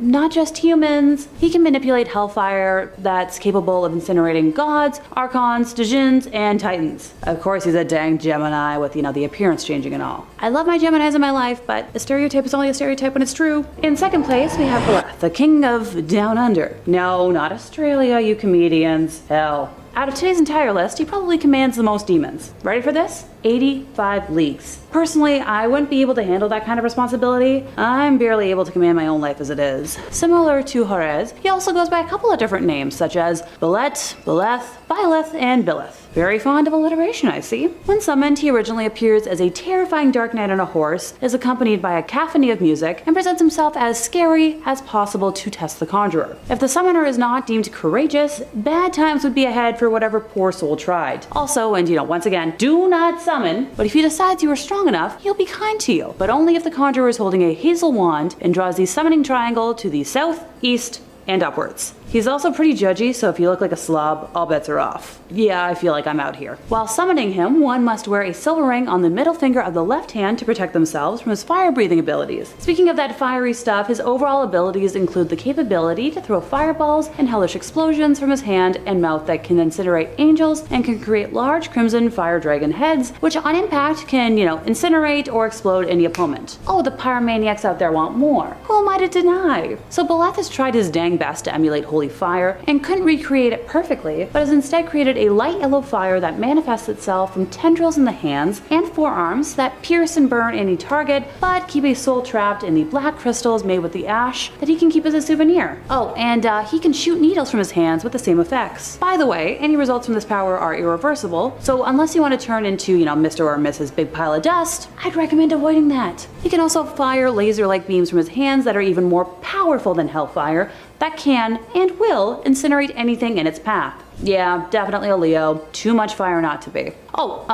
not just humans. He can manipulate hellfire that's capable of incinerating gods, archons, djinns, and titans. Of course, he's a dang Gemini with, the appearance changing and all. I love my Geminis in my life, but a stereotype is only a stereotype when it's true. In second place, we have Beleth, the king of Down Under. No, not Australia, you comedians. Hell. Out of today's entire list, he probably commands the most demons. Ready for this? 85 leagues. Personally, I wouldn't be able to handle that kind of responsibility. I'm barely able to command my own life as it is. Similar to Horez, he also goes by a couple of different names, such as Beleth, Beleth, Byleth, and Beleth. Very fond of alliteration, I see. When summoned, he originally appears as a terrifying dark knight on a horse, is accompanied by a cacophony of music, and presents himself as scary as possible to test the conjurer. If the summoner is not deemed courageous, bad times would be ahead for whatever poor soul tried. Also, and once again, do not summon, but if he decides you are strong enough, he'll be kind to you, but only if the conjurer is holding a hazel wand and draws the summoning triangle to the south, east, and upwards. He's also pretty judgy, so if you look like a slob, all bets are off. Yeah, I feel like I'm out here. While summoning him, one must wear a silver ring on the middle finger of the left hand to protect themselves from his fire-breathing abilities. Speaking of that fiery stuff, his overall abilities include the capability to throw fireballs and hellish explosions from his hand and mouth that can incinerate angels and can create large crimson fire dragon heads, which on impact can, incinerate or explode any opponent. Oh, the pyromaniacs out there want more. Who am I to deny? So Baleth has tried his dang best to emulate holy fire and couldn't recreate it perfectly, but has instead created a light yellow fire that manifests itself from tendrils in the hands and forearms that pierce and burn any target, but keep a soul trapped in the black crystals made with the ash that he can keep as a souvenir. Oh, and he can shoot needles from his hands with the same effects. By the way, any results from this power are irreversible, so unless you want to turn into, Mr. or Mrs. Big Pile of Dust, I'd recommend avoiding that. He can also fire laser-like beams from his hands that are even more powerful than hellfire, that can and will incinerate anything in its path. Yeah, definitely a Leo. Too much fire not to be. Oh,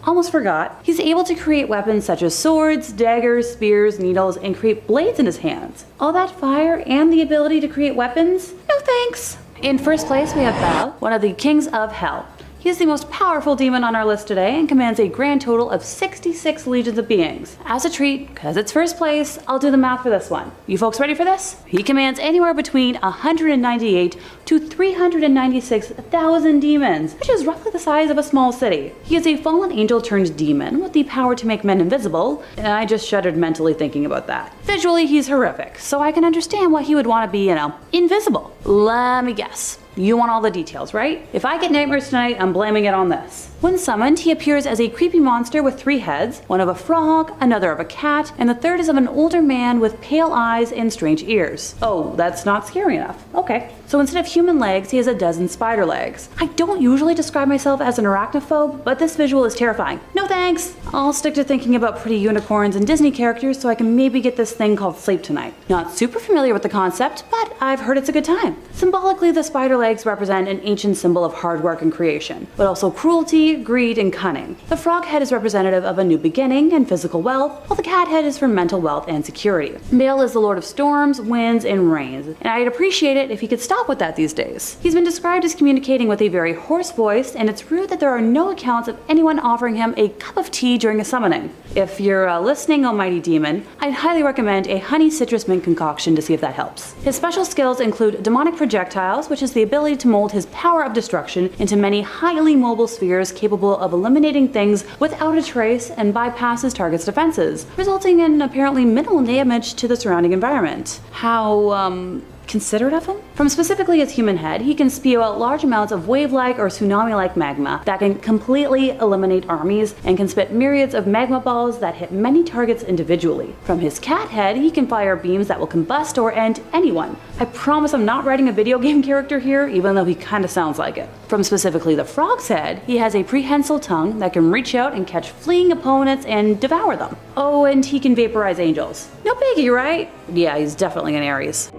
almost forgot. He's able to create weapons such as swords, daggers, spears, needles, and create blades in his hands. All that fire and the ability to create weapons? No thanks. In first place, we have Bale, one of the kings of hell. He is the most powerful demon on our list today and commands a grand total of 66 legions of beings. As a treat, because it's first place, I'll do the math for this one. You folks ready for this? He commands anywhere between 198 to 396,000 demons, which is roughly the size of a small city. He is a fallen angel turned demon with the power to make men invisible, and I just shuddered mentally thinking about that. Visually, he's horrific, so I can understand why he would want to be, invisible. Let me guess. You want all the details, right? If I get nightmares tonight, I'm blaming it on this. When summoned, he appears as a creepy monster with 3 heads, one of a frog, another of a cat, and the third is of an older man with pale eyes and strange ears. Oh, that's not scary enough. Okay, so instead of human legs, he has a dozen spider legs. I don't usually describe myself as an arachnophobe, but this visual is terrifying. No thanks! I'll stick to thinking about pretty unicorns and Disney characters so I can maybe get this thing called sleep tonight. Not super familiar with the concept, but I've heard it's a good time. Symbolically, the spider legs represent an ancient symbol of hard work and creation, but also cruelty, greed, and cunning. The frog head is representative of a new beginning and physical wealth, while the cat head is for mental wealth and security. Bale is the lord of storms, winds, and rains, and I'd appreciate it if he could stop with that these days. He's been described as communicating with a very hoarse voice, and it's rude that there are no accounts of anyone offering him a cup of tea during a summoning. If you're listening, almighty demon, I'd highly recommend a honey citrus mint concoction to see if that helps. His special skills include demonic projectiles, which is the ability to mold his power of destruction into many highly mobile spheres capable of eliminating things without a trace and bypasses target's defenses, resulting in apparently minimal damage to the surrounding environment. How, considerate of him? From specifically his human head, he can spew out large amounts of wave-like or tsunami-like magma that can completely eliminate armies and can spit myriads of magma balls that hit many targets individually. From his cat head, he can fire beams that will combust or end anyone. I promise I'm not writing a video game character here, even though he kinda sounds like it. From specifically the frog's head, he has a prehensile tongue that can reach out and catch fleeing opponents and devour them. Oh, and he can vaporize angels. No biggie, right? Yeah, he's definitely an Aries.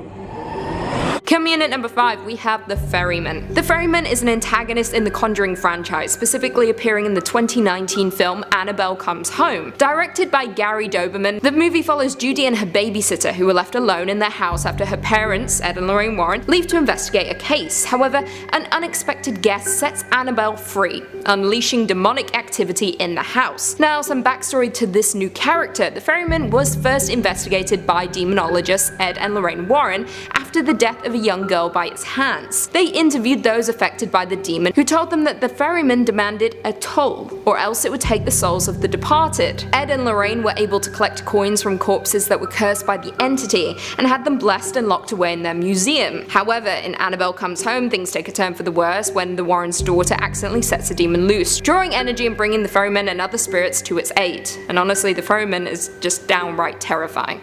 Coming in at number 5, we have the Ferryman. The Ferryman is an antagonist in the Conjuring franchise, specifically appearing in the 2019 film Annabelle Comes Home. Directed by Gary Doberman, the movie follows Judy and her babysitter who were left alone in their house after her parents, Ed and Lorraine Warren, leave to investigate a case. However, an unexpected guest sets Annabelle free, unleashing demonic activity in the house. Now, some backstory to this new character. The Ferryman was first investigated by demonologists Ed and Lorraine Warren after the death of a young girl by its hands. They interviewed those affected by the demon, who told them that the Ferryman demanded a toll, or else it would take the souls of the departed. Ed and Lorraine were able to collect coins from corpses that were cursed by the entity, and had them blessed and locked away in their museum. However, in Annabelle Comes Home, things take a turn for the worse when the Warren's daughter accidentally sets the demon loose, drawing energy and bringing the Ferryman and other spirits to its aid. And honestly, the Ferryman is just downright terrifying.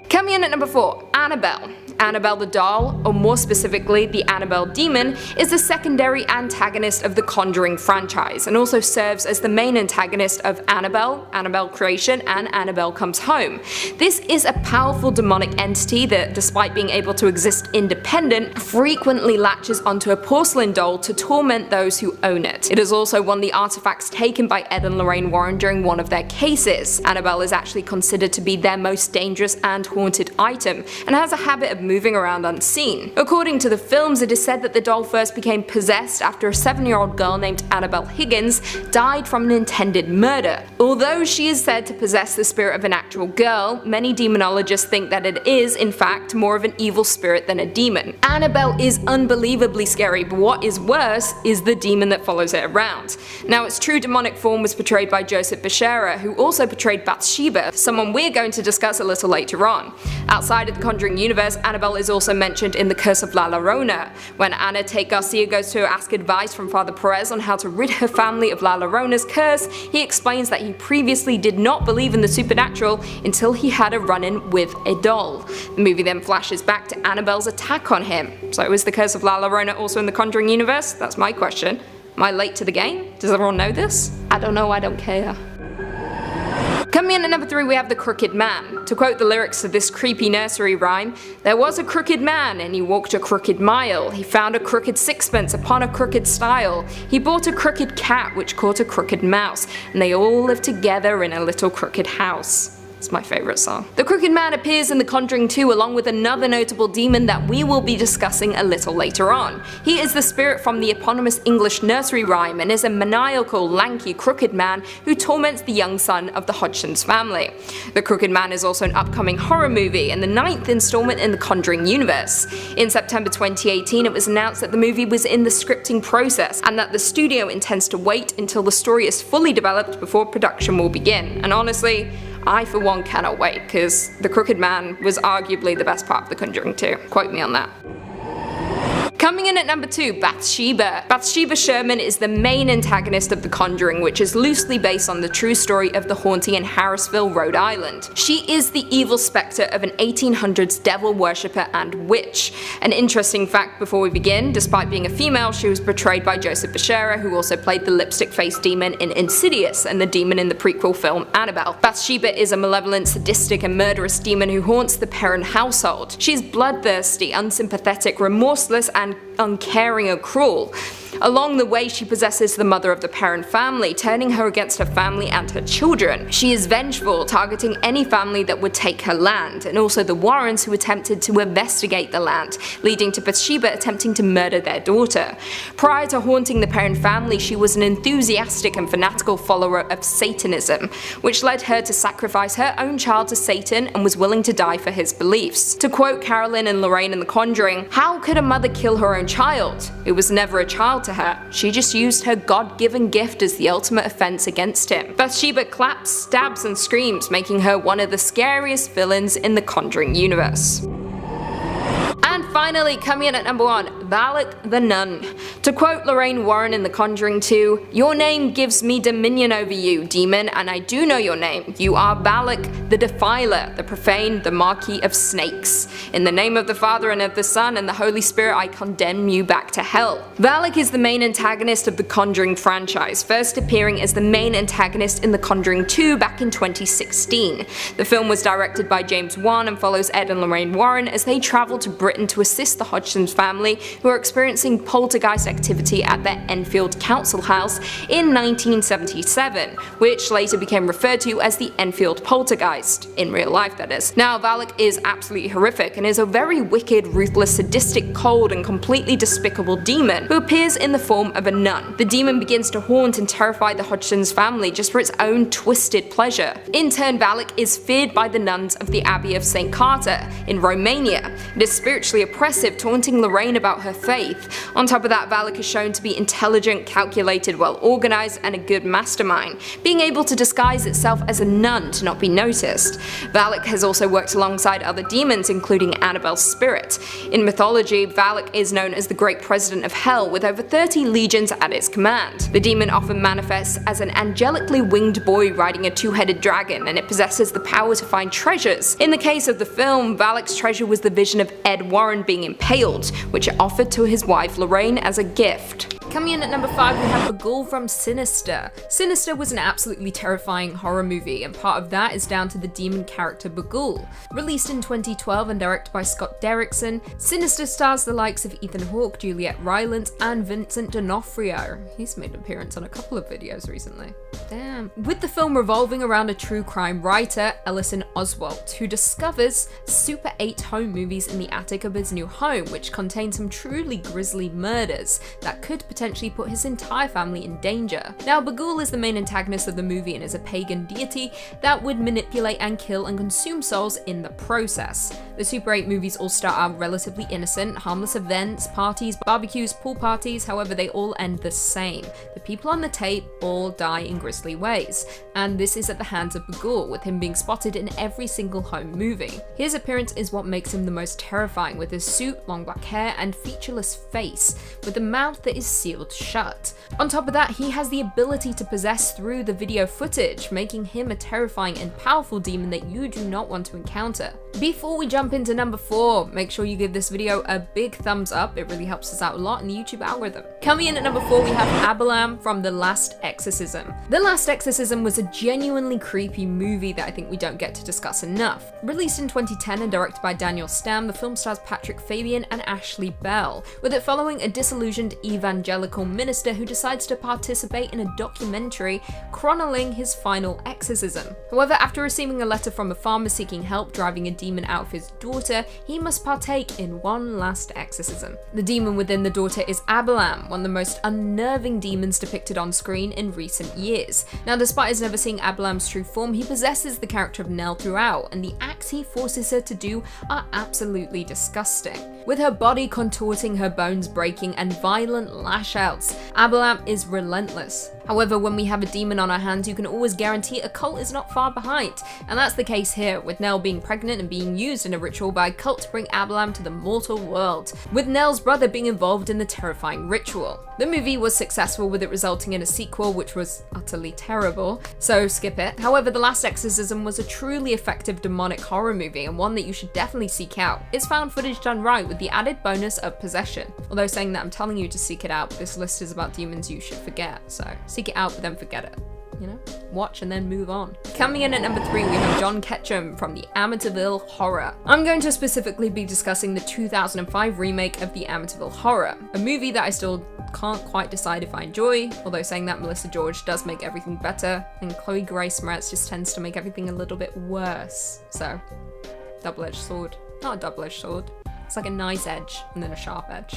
Coming in at number 4, Annabelle. Annabelle the doll, or more specifically the Annabelle demon, is the secondary antagonist of the Conjuring franchise, and also serves as the main antagonist of Annabelle, Annabelle Creation, and Annabelle Comes Home. This is a powerful demonic entity that, despite being able to exist independent, frequently latches onto a porcelain doll to torment those who own it. It is also one of the artifacts taken by Ed and Lorraine Warren during one of their cases. Annabelle is actually considered to be their most dangerous and haunted item, and has a habit of moving around unseen. According to the films, it is said that the doll first became possessed after a 7-year-old girl named Annabelle Higgins died from an intended murder. Although she is said to possess the spirit of an actual girl, many demonologists think that it is, in fact, more of an evil spirit than a demon. Annabelle is unbelievably scary, but what is worse is the demon that follows it around. Now, its true demonic form was portrayed by Joseph Becerra, who also portrayed Bathsheba, someone we're going to discuss a little later on. Outside of the Conjuring universe, Annabelle is also mentioned in The Curse of La Llorona. When Ana Tate Garcia goes to ask advice from Father Perez on how to rid her family of La Llorona's curse, he explains that he previously did not believe in the supernatural until he had a run-in with a doll. The movie then flashes back to Annabelle's attack on him. So is The Curse of La Llorona also in the Conjuring universe? That's my question. Am I late to the game? Does everyone know this? I don't know, I don't care. Coming in at number 3, we have the Crooked Man. To quote the lyrics of this creepy nursery rhyme, "There was a crooked man, and he walked a crooked mile. He found a crooked sixpence upon a crooked stile. He bought a crooked cat, which caught a crooked mouse, and they all lived together in a little crooked house." It's my favourite song. The Crooked Man appears in The Conjuring 2 along with another notable demon that we will be discussing a little later on. He is the spirit from the eponymous English nursery rhyme and is a maniacal, lanky, crooked man who torments the young son of the Hodgson's family. The Crooked Man is also an upcoming horror movie and the 9th installment in the Conjuring universe. In September 2018, it was announced that the movie was in the scripting process and that the studio intends to wait until the story is fully developed before production will begin. And honestly, I for one cannot wait, because The Crooked Man was arguably the best part of The Conjuring 2. Quote me on that. Coming in at number 2, Bathsheba. Bathsheba Sherman is the main antagonist of The Conjuring, which is loosely based on the true story of the haunting in Harrisville, Rhode Island. She is the evil spectre of an 1800s devil worshipper and witch. An interesting fact before we begin, despite being a female, she was portrayed by Joseph Becerra, who also played the lipstick-faced demon in Insidious and the demon in the prequel film Annabelle. Bathsheba is a malevolent, sadistic, and murderous demon who haunts the Perron household. She is bloodthirsty, unsympathetic, remorseless, and uncaring and cruel. Along the way, she possesses the mother of the Perron family, turning her against her family and her children. She is vengeful, targeting any family that would take her land, and also the Warrens who attempted to investigate the land, leading to Bathsheba attempting to murder their daughter. Prior to haunting the Perron family, she was an enthusiastic and fanatical follower of Satanism, which led her to sacrifice her own child to Satan and was willing to die for his beliefs. To quote Carolyn and Lorraine in The Conjuring, "How could a mother kill her own child? It was never a child to her. She just used her God-given gift as the ultimate offense against him." Bathsheba claps, stabs, and screams, making her one of the scariest villains in the Conjuring universe. And finally, coming in at number 1, Baleth the Nun. To quote Lorraine Warren in The Conjuring 2, "Your name gives me dominion over you, demon, and I do know your name. You are Baleth the Defiler, the Profane, the Marquis of Snakes. In the name of the Father and of the Son and the Holy Spirit, I condemn you back to hell." Baleth is the main antagonist of the Conjuring franchise, first appearing as the main antagonist in The Conjuring 2 back in 2016. The film was directed by James Wan and follows Ed and Lorraine Warren as they travel to Britain to assist the Hodgson's family, who are experiencing poltergeist activity at their Enfield council house in 1977, which later became referred to as the Enfield poltergeist, in real life that is. Now, Baleth is absolutely horrific and is a very wicked, ruthless, sadistic, cold, and completely despicable demon who appears in the form of a nun. The demon begins to haunt and terrify the Hodgson's family just for its own twisted pleasure. In turn, Baleth is feared by the nuns of the Abbey of St. Carter in Romania. It is spiritually oppressive, taunting Lorraine about her faith. On top of that, Baleth is shown to be intelligent, calculated, well organized, and a good mastermind, being able to disguise itself as a nun to not be noticed. Baleth has also worked alongside other demons, including Annabelle's spirit. In mythology, Baleth is known as the Great President of Hell, with over 30 legions at its command. The demon often manifests as an angelically winged boy riding a two-headed dragon, and it possesses the power to find treasures. In the case of the film, Baleth's treasure was the vision of Ed Warren being impaled, which it offered to his wife Lorraine as a gift. Coming in at number 5, we have Bagul from Sinister. Sinister was an absolutely terrifying horror movie, and part of that is down to the demon character Bagul. Released in 2012 and directed by Scott Derrickson, Sinister stars the likes of Ethan Hawke, Juliet Rylance, and Vincent D'Onofrio. He's made an appearance on a couple of videos recently. Damn. With the film revolving around a true crime writer, Ellison Oswalt, who discovers Super 8 home movies in the attic of his new home, which contain some truly grisly murders that could potentially put his entire family in danger. Now, Bagul is the main antagonist of the movie and is a pagan deity that would manipulate and kill and consume souls in the process. The Super 8 movies all start out relatively innocent, harmless events, parties, barbecues, pool parties, however they all end the same. The people on the tape all die in grisly ways, and this is at the hands of Bagul, with him being spotted in every single home movie. His appearance is what makes him the most terrifying, with his suit, long black hair, and featureless face, with a mouth that is sealed shut. On top of that, he has the ability to possess through the video footage, making him a terrifying and powerful demon that you do not want to encounter. Before we jump into number 4, make sure you give this video a big thumbs up, it really helps us out a lot in the YouTube algorithm. Coming in at number 4, we have Abalam from The Last Exorcism. The Last Exorcism was a genuinely creepy movie that I think we don't get to discuss enough. Released in 2010 and directed by Daniel Stamm, the film stars Patrick Fabian and Ashley Bell, with it following a disillusioned evangelical minister who decides to participate in a documentary chronicling his final exorcism. However, after receiving a letter from a farmer seeking help driving a demon out of his daughter, he must partake in one last exorcism. The demon within the daughter is Abalam, one of the most unnerving demons depicted on screen in recent years. Now, despite us never seeing Abalam's true form, he possesses the character of Nell throughout, and the acts he forces her to do are absolutely disgusting. With her body contorting, her bones breaking, and violent lash outs, Abalam is relentless. However, when we have a demon on our hands, you can always guarantee a cult is not far behind, and that's the case here, with Nell being pregnant and being used in a ritual by a cult to bring Abalam to the mortal world, with Nell's brother being involved in the terrifying ritual. The movie was successful, with it resulting in a sequel which was utterly terrible, so skip it. However, The Last Exorcism was a truly effective demonic horror movie, and one that you should definitely seek out. It's found footage done right, with the added bonus of possession. Although saying that I'm telling you to seek it out, this list is about demons you should forget, so seek it out but then forget it. You know, watch and then move on. Coming in at number 3, we have John Ketchum from the Amityville Horror. I'm going to specifically be discussing the 2005 remake of the Amityville Horror, a movie that I still can't quite decide if I enjoy, although saying that Melissa George does make everything better, and Chloe Grace Moretz just tends to make everything a little bit worse. So, double-edged sword. Not a double-edged sword. It's like a nice edge and then a sharp edge.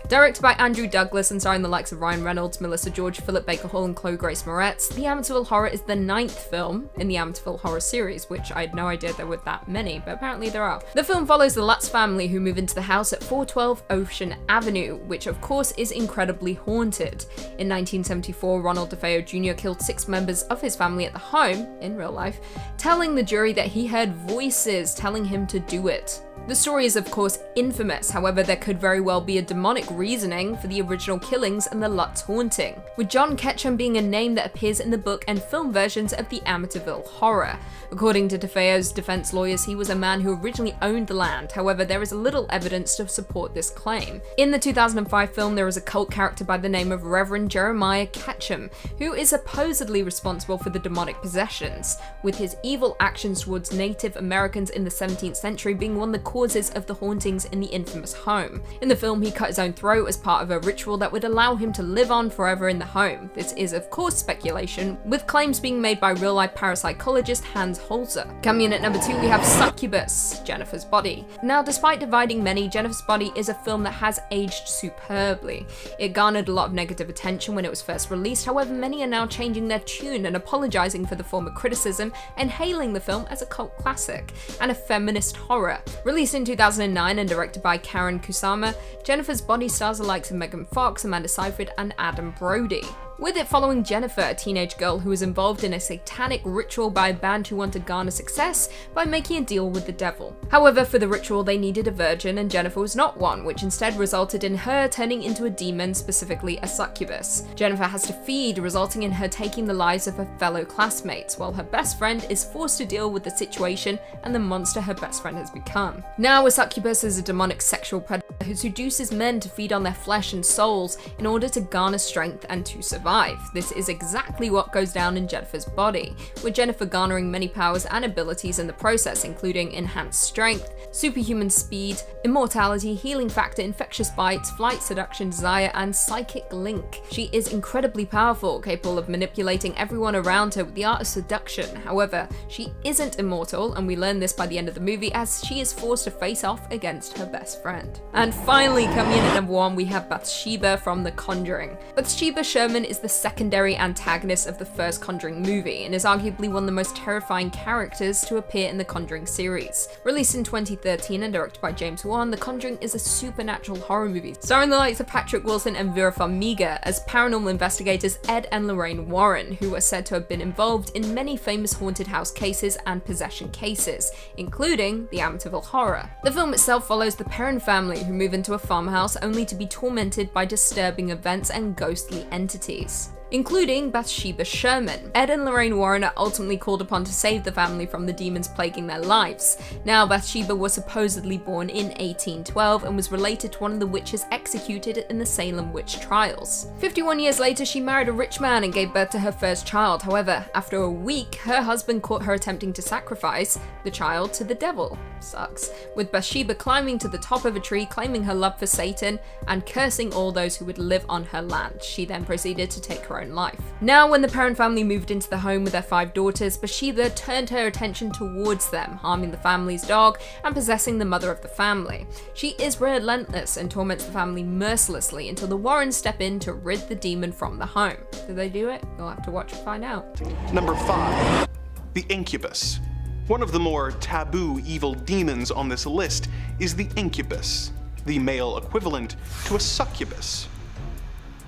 Directed by Andrew Douglas and starring the likes of Ryan Reynolds, Melissa George, Philip Baker Hall, and Chloe Grace Moretz, The Amityville Horror is the 9th film in the Amityville Horror series, which I had no idea there were that many, but apparently there are. The film follows the Lutz family who move into the house at 412 Ocean Avenue, which of course is incredibly haunted. In 1974, Ronald DeFeo Jr. killed 6 members of his family at the home, in real life, telling the jury that he heard voices telling him to do it. The story is of course infamous, however there could very well be a demonic reasoning for the original killings and the Lutz haunting, with John Ketchum being a name that appears in the book and film versions of the Amityville Horror. According to DeFeo's defense lawyers, he was a man who originally owned the land, however there is little evidence to support this claim. In the 2005 film, there is a cult character by the name of Reverend Jeremiah Ketchum, who is supposedly responsible for the demonic possessions, with his evil actions towards Native Americans in the 17th century being one of the causes of the hauntings in the infamous home. In the film, he cut his own throat as part of a ritual that would allow him to live on forever in the home. This is of course speculation, with claims being made by real-life parapsychologist Hans Holzer. Coming in at number 2, we have Succubus, Jennifer's Body. Now, despite dividing many, Jennifer's Body is a film that has aged superbly. It garnered a lot of negative attention when it was first released, however many are now changing their tune and apologizing for the former criticism and hailing the film as a cult classic and a feminist horror. Released in 2009 and directed by Karen Kusama, Jennifer's Body stars the likes of Megan Fox, Amanda Seyfried, and Adam Brody, with it following Jennifer, a teenage girl who was involved in a satanic ritual by a band who want to garner success by making a deal with the devil. However, for the ritual they needed a virgin and Jennifer was not one, which instead resulted in her turning into a demon, specifically a succubus. Jennifer has to feed, resulting in her taking the lives of her fellow classmates, while her best friend is forced to deal with the situation and the monster her best friend has become. Now, a succubus is a demonic sexual predator who seduces men to feed on their flesh and souls in order to garner strength and to survive. This is exactly what goes down in Jennifer's Body, with Jennifer garnering many powers and abilities in the process, including enhanced strength, superhuman speed, immortality, healing factor, infectious bites, flight, seduction, desire, and psychic link. She is incredibly powerful, capable of manipulating everyone around her with the art of seduction. However, she isn't immortal, and we learn this by the end of the movie as she is forced to face off against her best friend. And finally, coming in at number 1, we have Bathsheba from The Conjuring. Bathsheba Sherman is the secondary antagonist of the first Conjuring movie and is arguably one of the most terrifying characters to appear in the Conjuring series. Released in 2013 and directed by James Wan, The Conjuring is a supernatural horror movie starring the likes of Patrick Wilson and Vera Farmiga as paranormal investigators Ed and Lorraine Warren, who are said to have been involved in many famous haunted house cases and possession cases, including the Amityville Horror. The film itself follows the Perrin family who move into a farmhouse only to be tormented by disturbing events and ghostly entities, including Bathsheba Sherman. Ed and Lorraine Warren are ultimately called upon to save the family from the demons plaguing their lives. Now, Bathsheba was supposedly born in 1812 and was related to one of the witches executed in the Salem witch trials. 51 years later, she married a rich man and gave birth to her first child. However, after a week, her husband caught her attempting to sacrifice the child to the devil. Sucks. With Bathsheba climbing to the top of a tree, claiming her love for Satan, and cursing all those who would live on her land. She then proceeded to take her own life. Now, when the Perrin family moved into the home with their 5 daughters, Bathsheba turned her attention towards them, harming the family's dog and possessing the mother of the family. She is relentless and torments the family mercilessly until the Warrens step in to rid the demon from the home. Do they do it? You'll have to watch and find out. Number 5. The Incubus. One of the more taboo evil demons on this list is the incubus, the male equivalent to a succubus.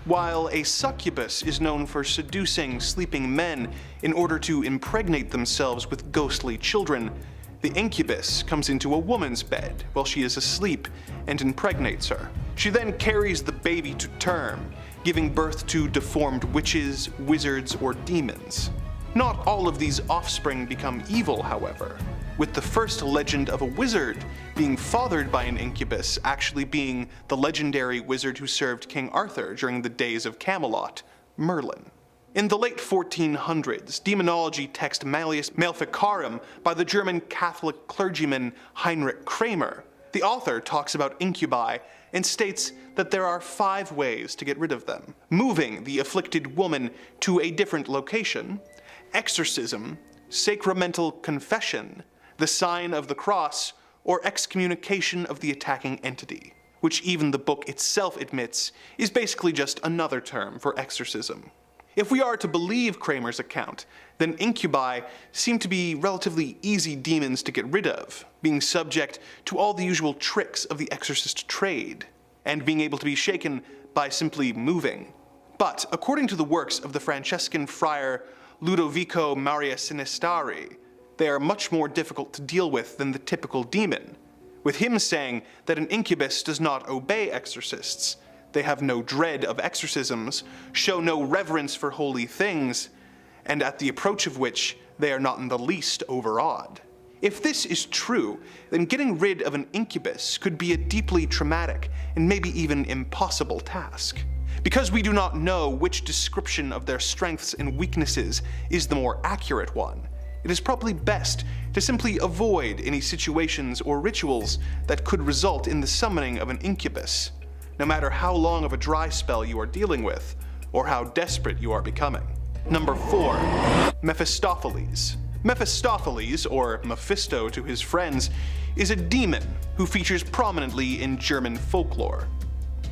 While a succubus is known for seducing sleeping men in order to impregnate themselves with ghostly children, the incubus comes into a woman's bed while she is asleep and impregnates her. She then carries the baby to term, giving birth to deformed witches, wizards, or demons. Not all of these offspring become evil, however, with the first legend of a wizard being fathered by an incubus actually being the legendary wizard who served King Arthur during the days of Camelot, Merlin. In the late 1400s, demonology text Malleus Maleficarum by the German Catholic clergyman Heinrich Kramer, the author talks about incubi and states that there are 5 ways to get rid of them: moving the afflicted woman to a different location, exorcism, sacramental confession, the sign of the cross, or excommunication of the attacking entity, which even the book itself admits is basically just another term for exorcism. If we are to believe Kramer's account, then incubi seem to be relatively easy demons to get rid of, being subject to all the usual tricks of the exorcist trade, and being able to be shaken by simply moving. But according to the works of the Franciscan friar Ludovico Maria Sinistari, they are much more difficult to deal with than the typical demon, with him saying that an incubus does not obey exorcists, they have no dread of exorcisms, show no reverence for holy things, and at the approach of which they are not in the least overawed. If this is true, then getting rid of an incubus could be a deeply traumatic and maybe even impossible task. Because we do not know which description of their strengths and weaknesses is the more accurate one, it is probably best to simply avoid any situations or rituals that could result in the summoning of an incubus, no matter how long of a dry spell you are dealing with, or how desperate you are becoming. Number 4. Mephistopheles. Mephistopheles, or Mephisto to his friends, is a demon who features prominently in German folklore.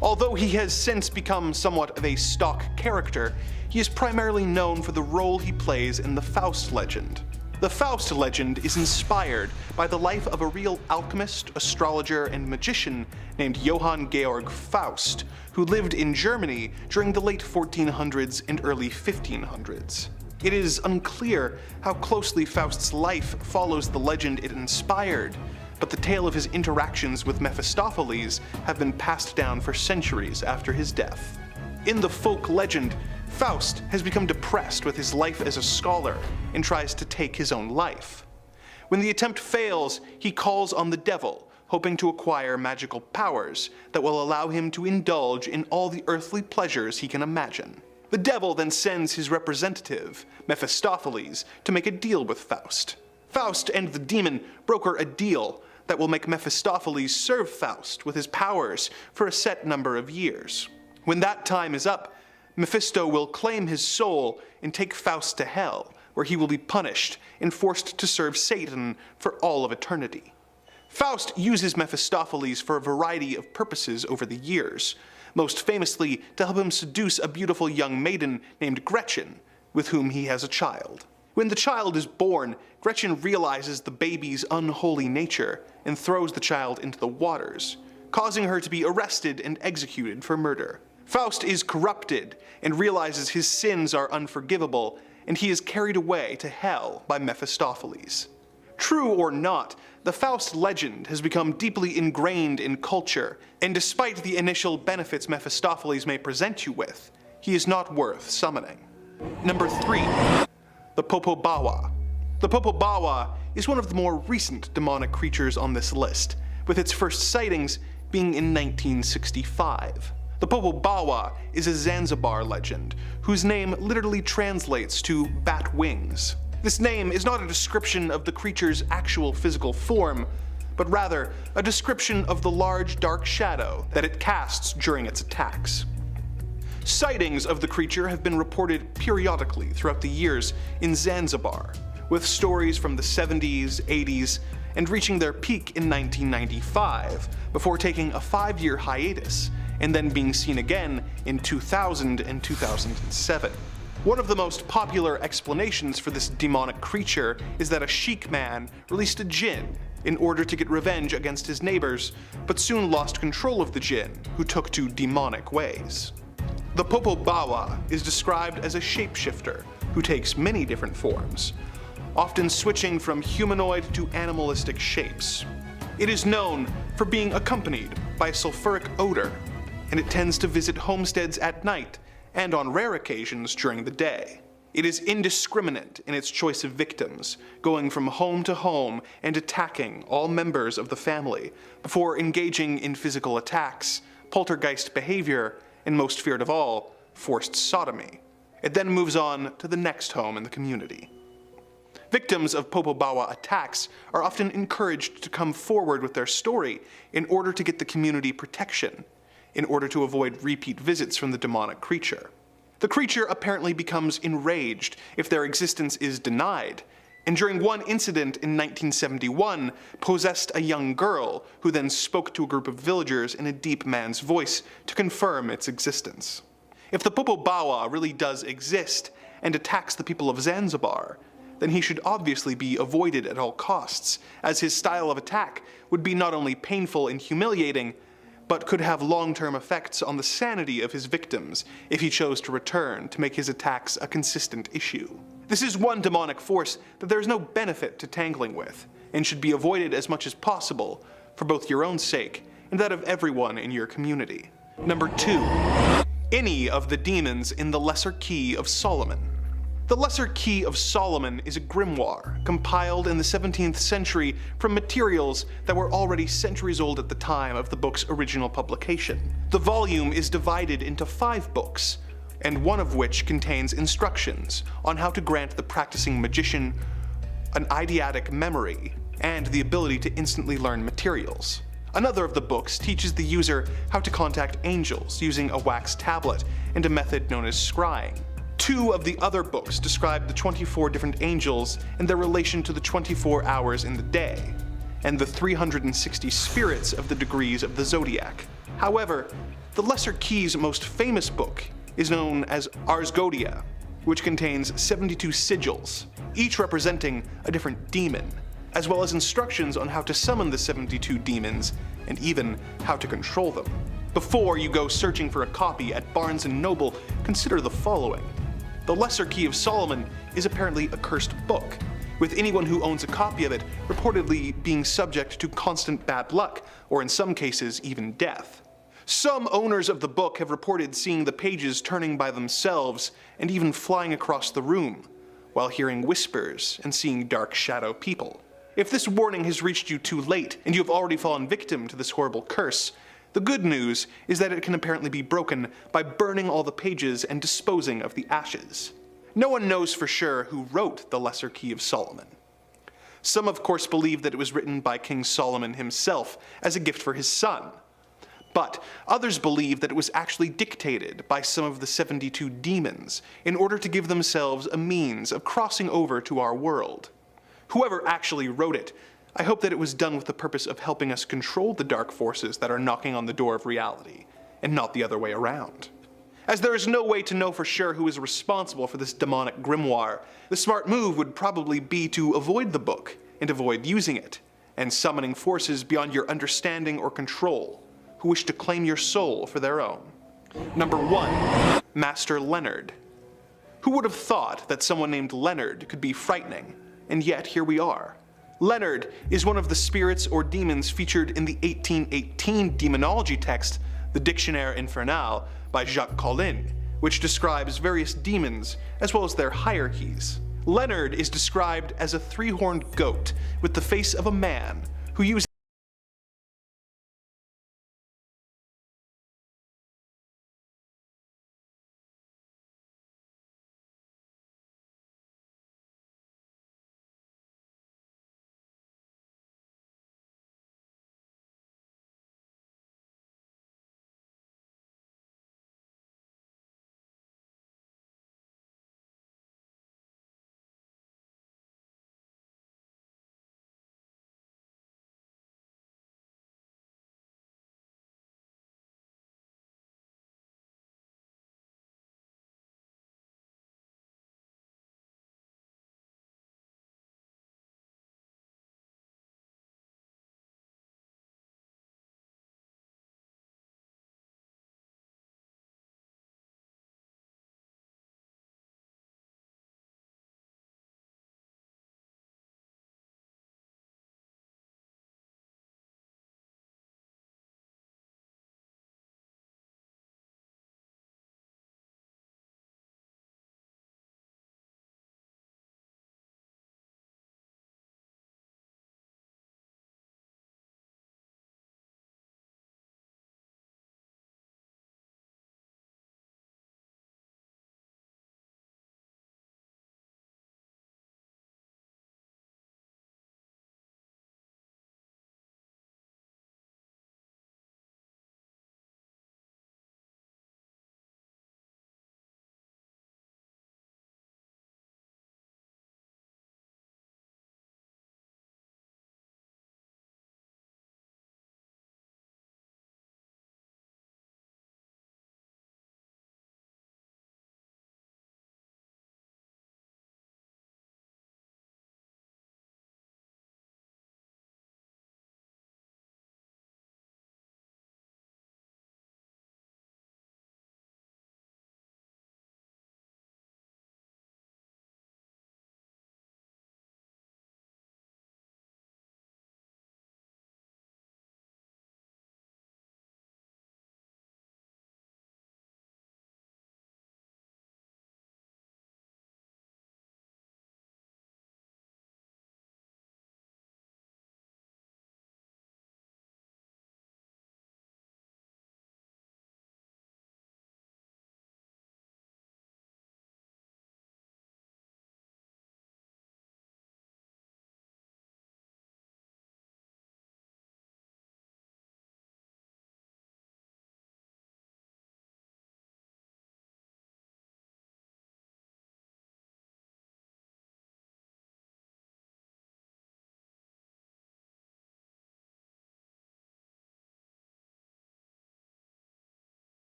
Although he has since become somewhat of a stock character, he is primarily known for the role he plays in the Faust legend. The Faust legend is inspired by the life of a real alchemist, astrologer, and magician named Johann Georg Faust, who lived in Germany during the late 1400s and early 1500s. It is unclear how closely Faust's life follows the legend it inspired, but the tale of his interactions with Mephistopheles have been passed down for centuries after his death. In the folk legend, Faust has become depressed with his life as a scholar and tries to take his own life. When the attempt fails, he calls on the devil, hoping to acquire magical powers that will allow him to indulge in all the earthly pleasures he can imagine. The devil then sends his representative, Mephistopheles, to make a deal with Faust. Faust and the demon broker a deal that will make Mephistopheles serve Faust with his powers for a set number of years. When that time is up, Mephisto will claim his soul and take Faust to hell, where he will be punished and forced to serve Satan for all of eternity. Faust uses Mephistopheles for a variety of purposes over the years, most famously to help him seduce a beautiful young maiden named Gretchen, with whom he has a child. When the child is born, Gretchen realizes the baby's unholy nature and throws the child into the waters, causing her to be arrested and executed for murder. Faust is corrupted and realizes his sins are unforgivable, and he is carried away to hell by Mephistopheles. True or not, the Faust legend has become deeply ingrained in culture, and despite the initial benefits Mephistopheles may present you with, he is not worth summoning. Number 3. The Popo Bawa. The Popo Bawa is one of the more recent demonic creatures on this list, with its first sightings being in 1965. The Popo Bawa is a Zanzibar legend, whose name literally translates to bat wings. This name is not a description of the creature's actual physical form, but rather a description of the large dark shadow that it casts during its attacks. Sightings of the creature have been reported periodically throughout the years in Zanzibar, with stories from the 70s, 80s, and reaching their peak in 1995, before taking a 5-year hiatus, and then being seen again in 2000 and 2007. One of the most popular explanations for this demonic creature is that a sheik man released a jinn in order to get revenge against his neighbors, but soon lost control of the jinn, who took to demonic ways. The Popo Bawa is described as a shapeshifter who takes many different forms, often switching from humanoid to animalistic shapes. It is known for being accompanied by sulfuric odor, and it tends to visit homesteads at night and on rare occasions during the day. It is indiscriminate in its choice of victims, going from home to home and attacking all members of the family before engaging in physical attacks, poltergeist behavior, and most feared of all, forced sodomy. It then moves on to the next home in the community. Victims of Popo Bawa attacks are often encouraged to come forward with their story in order to get the community protection, in order to avoid repeat visits from the demonic creature. The creature apparently becomes enraged if their existence is denied, and during one incident in 1971 possessed a young girl who then spoke to a group of villagers in a deep man's voice to confirm its existence. If the Popo Bawa really does exist and attacks the people of Zanzibar, then he should obviously be avoided at all costs, as his style of attack would be not only painful and humiliating, but could have long-term effects on the sanity of his victims if he chose to return to make his attacks a consistent issue. This is one demonic force that there is no benefit to tangling with, and should be avoided as much as possible for both your own sake and that of everyone in your community. Number 2. Any of the demons in the Lesser Key of Solomon. The Lesser Key of Solomon is a grimoire compiled in the 17th century from materials that were already centuries old at the time of the book's original publication. The volume is divided into 5 books, and one of which contains instructions on how to grant the practicing magician an eidetic memory and the ability to instantly learn materials. Another of the books teaches the user how to contact angels using a wax tablet and a method known as scrying. 2 of the other books describe the 24 different angels and their relation to the 24 hours in the day, and the 360 spirits of the degrees of the zodiac. However, the Lesser Key's most famous book is known as Ars Goetia, which contains 72 sigils, each representing a different demon, as well as instructions on how to summon the 72 demons and even how to control them. Before you go searching for a copy at Barnes & Noble, consider the following. The Lesser Key of Solomon is apparently a cursed book, with anyone who owns a copy of it reportedly being subject to constant bad luck, or in some cases even death. Some owners of the book have reported seeing the pages turning by themselves and even flying across the room, while hearing whispers and seeing dark shadow people. If this warning has reached you too late and you have already fallen victim to this horrible curse, the good news is that it can apparently be broken by burning all the pages and disposing of the ashes. No one knows for sure who wrote the Lesser Key of Solomon. Some of course believe that it was written by King Solomon himself as a gift for his son, but others believe that it was actually dictated by some of the 72 demons in order to give themselves a means of crossing over to our world. Whoever actually wrote it, I hope that it was done with the purpose of helping us control the dark forces that are knocking on the door of reality, and not the other way around. As there is no way to know for sure who is responsible for this demonic grimoire, the smart move would probably be to avoid the book and avoid using it, and summoning forces beyond your understanding or control, who wish to claim your soul for their own. Number 1. Master Leonard. Who would have thought that someone named Leonard could be frightening, and yet here we are. Leonard is one of the spirits or demons featured in the 1818 demonology text, the Dictionnaire Infernal, by Jacques Collin, which describes various demons as well as their hierarchies. Leonard is described as a 3-horned goat with the face of a man who uses